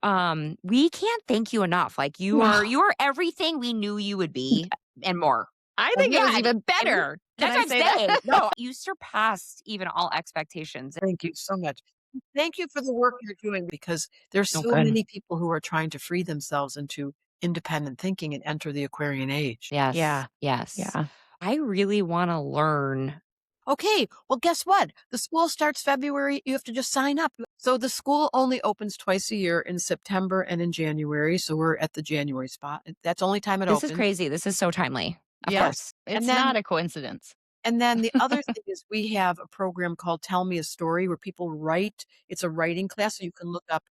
we can't thank you enough. Like you are everything we knew you would be and more. I And think it was yeah, even and better. Can that's I what I'm say that? saying. No, you surpassed even all expectations. Thank you so much. Thank you for the work you're doing because there's Oh, so good. many people who are trying to free themselves into independent thinking and enter the Aquarian age. Yes. Yeah. Yes. Yeah. I really want to learn. Okay, well, guess what? The school starts February. You have to just sign up. So the school only opens twice a year in September and in January. So we're at the January spot. That's the only time it This is opens. crazy. This is so timely. Of Yes. course. It's And then not a coincidence. And then the other thing is we have a program called Tell Me a Story where people write. It's a writing class, so you can look up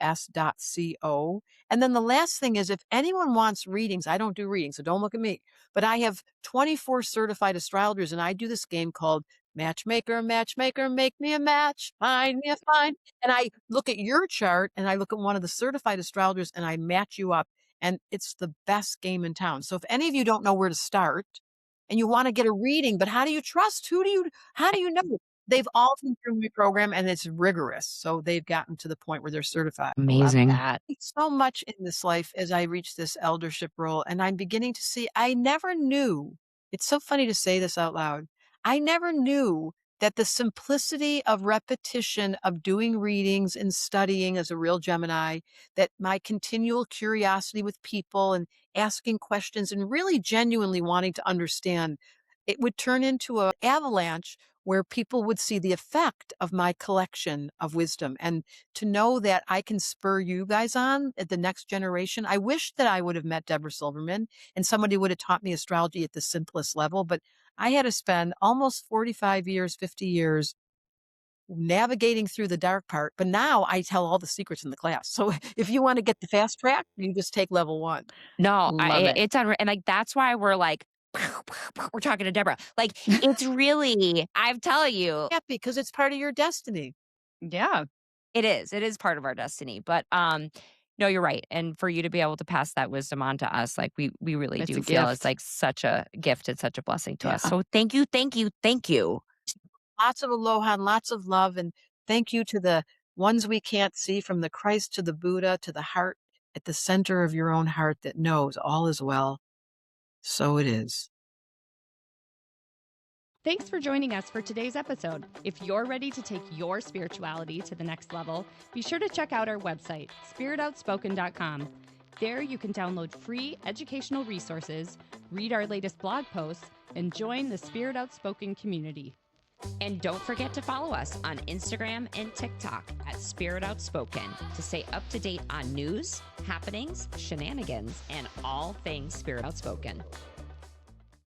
tmas.co. And then the last thing is if anyone wants readings, I don't do readings, so don't look at me. But I have 24 certified astrologers, and I do this game called Matchmaker, Matchmaker, make me a match, find me a find. And I look at your chart and I look at one of the certified astrologers and I match you up. And it's the best game in town. So if any of you don't know where to start, and you wanna get a reading, but how do you trust? How do you know? They've all been through my program and it's rigorous. So they've gotten to the point where they're certified. Love Amazing. that. So much in this life as I reach this eldership role, and I'm beginning to see I never knew. It's so funny to say this out loud. I never knew that the simplicity of repetition of doing readings and studying as a real Gemini, that my continual curiosity with people and asking questions and really genuinely wanting to understand, it would turn into an avalanche where people would see the effect of my collection of wisdom. And to know that I can spur you guys on at the next generation. I wish that I would have met Debra Silverman and somebody would have taught me astrology at the simplest level, but I had to spend almost 45 years, 50 years navigating through the dark part. But now I tell all the secrets in the class. So if you want to get the fast track, you just take level 1. No, Love it. it's unreal. And like, that's why we're like, we're talking to Deborah. Like, it's really, I'm telling you, Yeah, because it's part of your destiny. Yeah. it is. It is part of our destiny. But no, you're right. And for you to be able to pass that wisdom on to us, like we really It's do a feel gift. it's like such a gift. It's such a blessing to us. Yeah. So thank you, thank you, thank you. Lots of aloha and lots of love. And thank you to the ones we can't see, from the Christ to the Buddha to the heart at the center of your own heart that knows all is well. So it is. Thanks for joining us for today's episode. If you're ready to take your spirituality to the next level, be sure to check out our website, spiritoutspoken.com. There you can download free educational resources, read our latest blog posts, and join the Spirit Outspoken community. And don't forget to follow us on Instagram and TikTok at Spirit Outspoken to stay up to date on news, happenings, shenanigans, and all things Spirit Outspoken.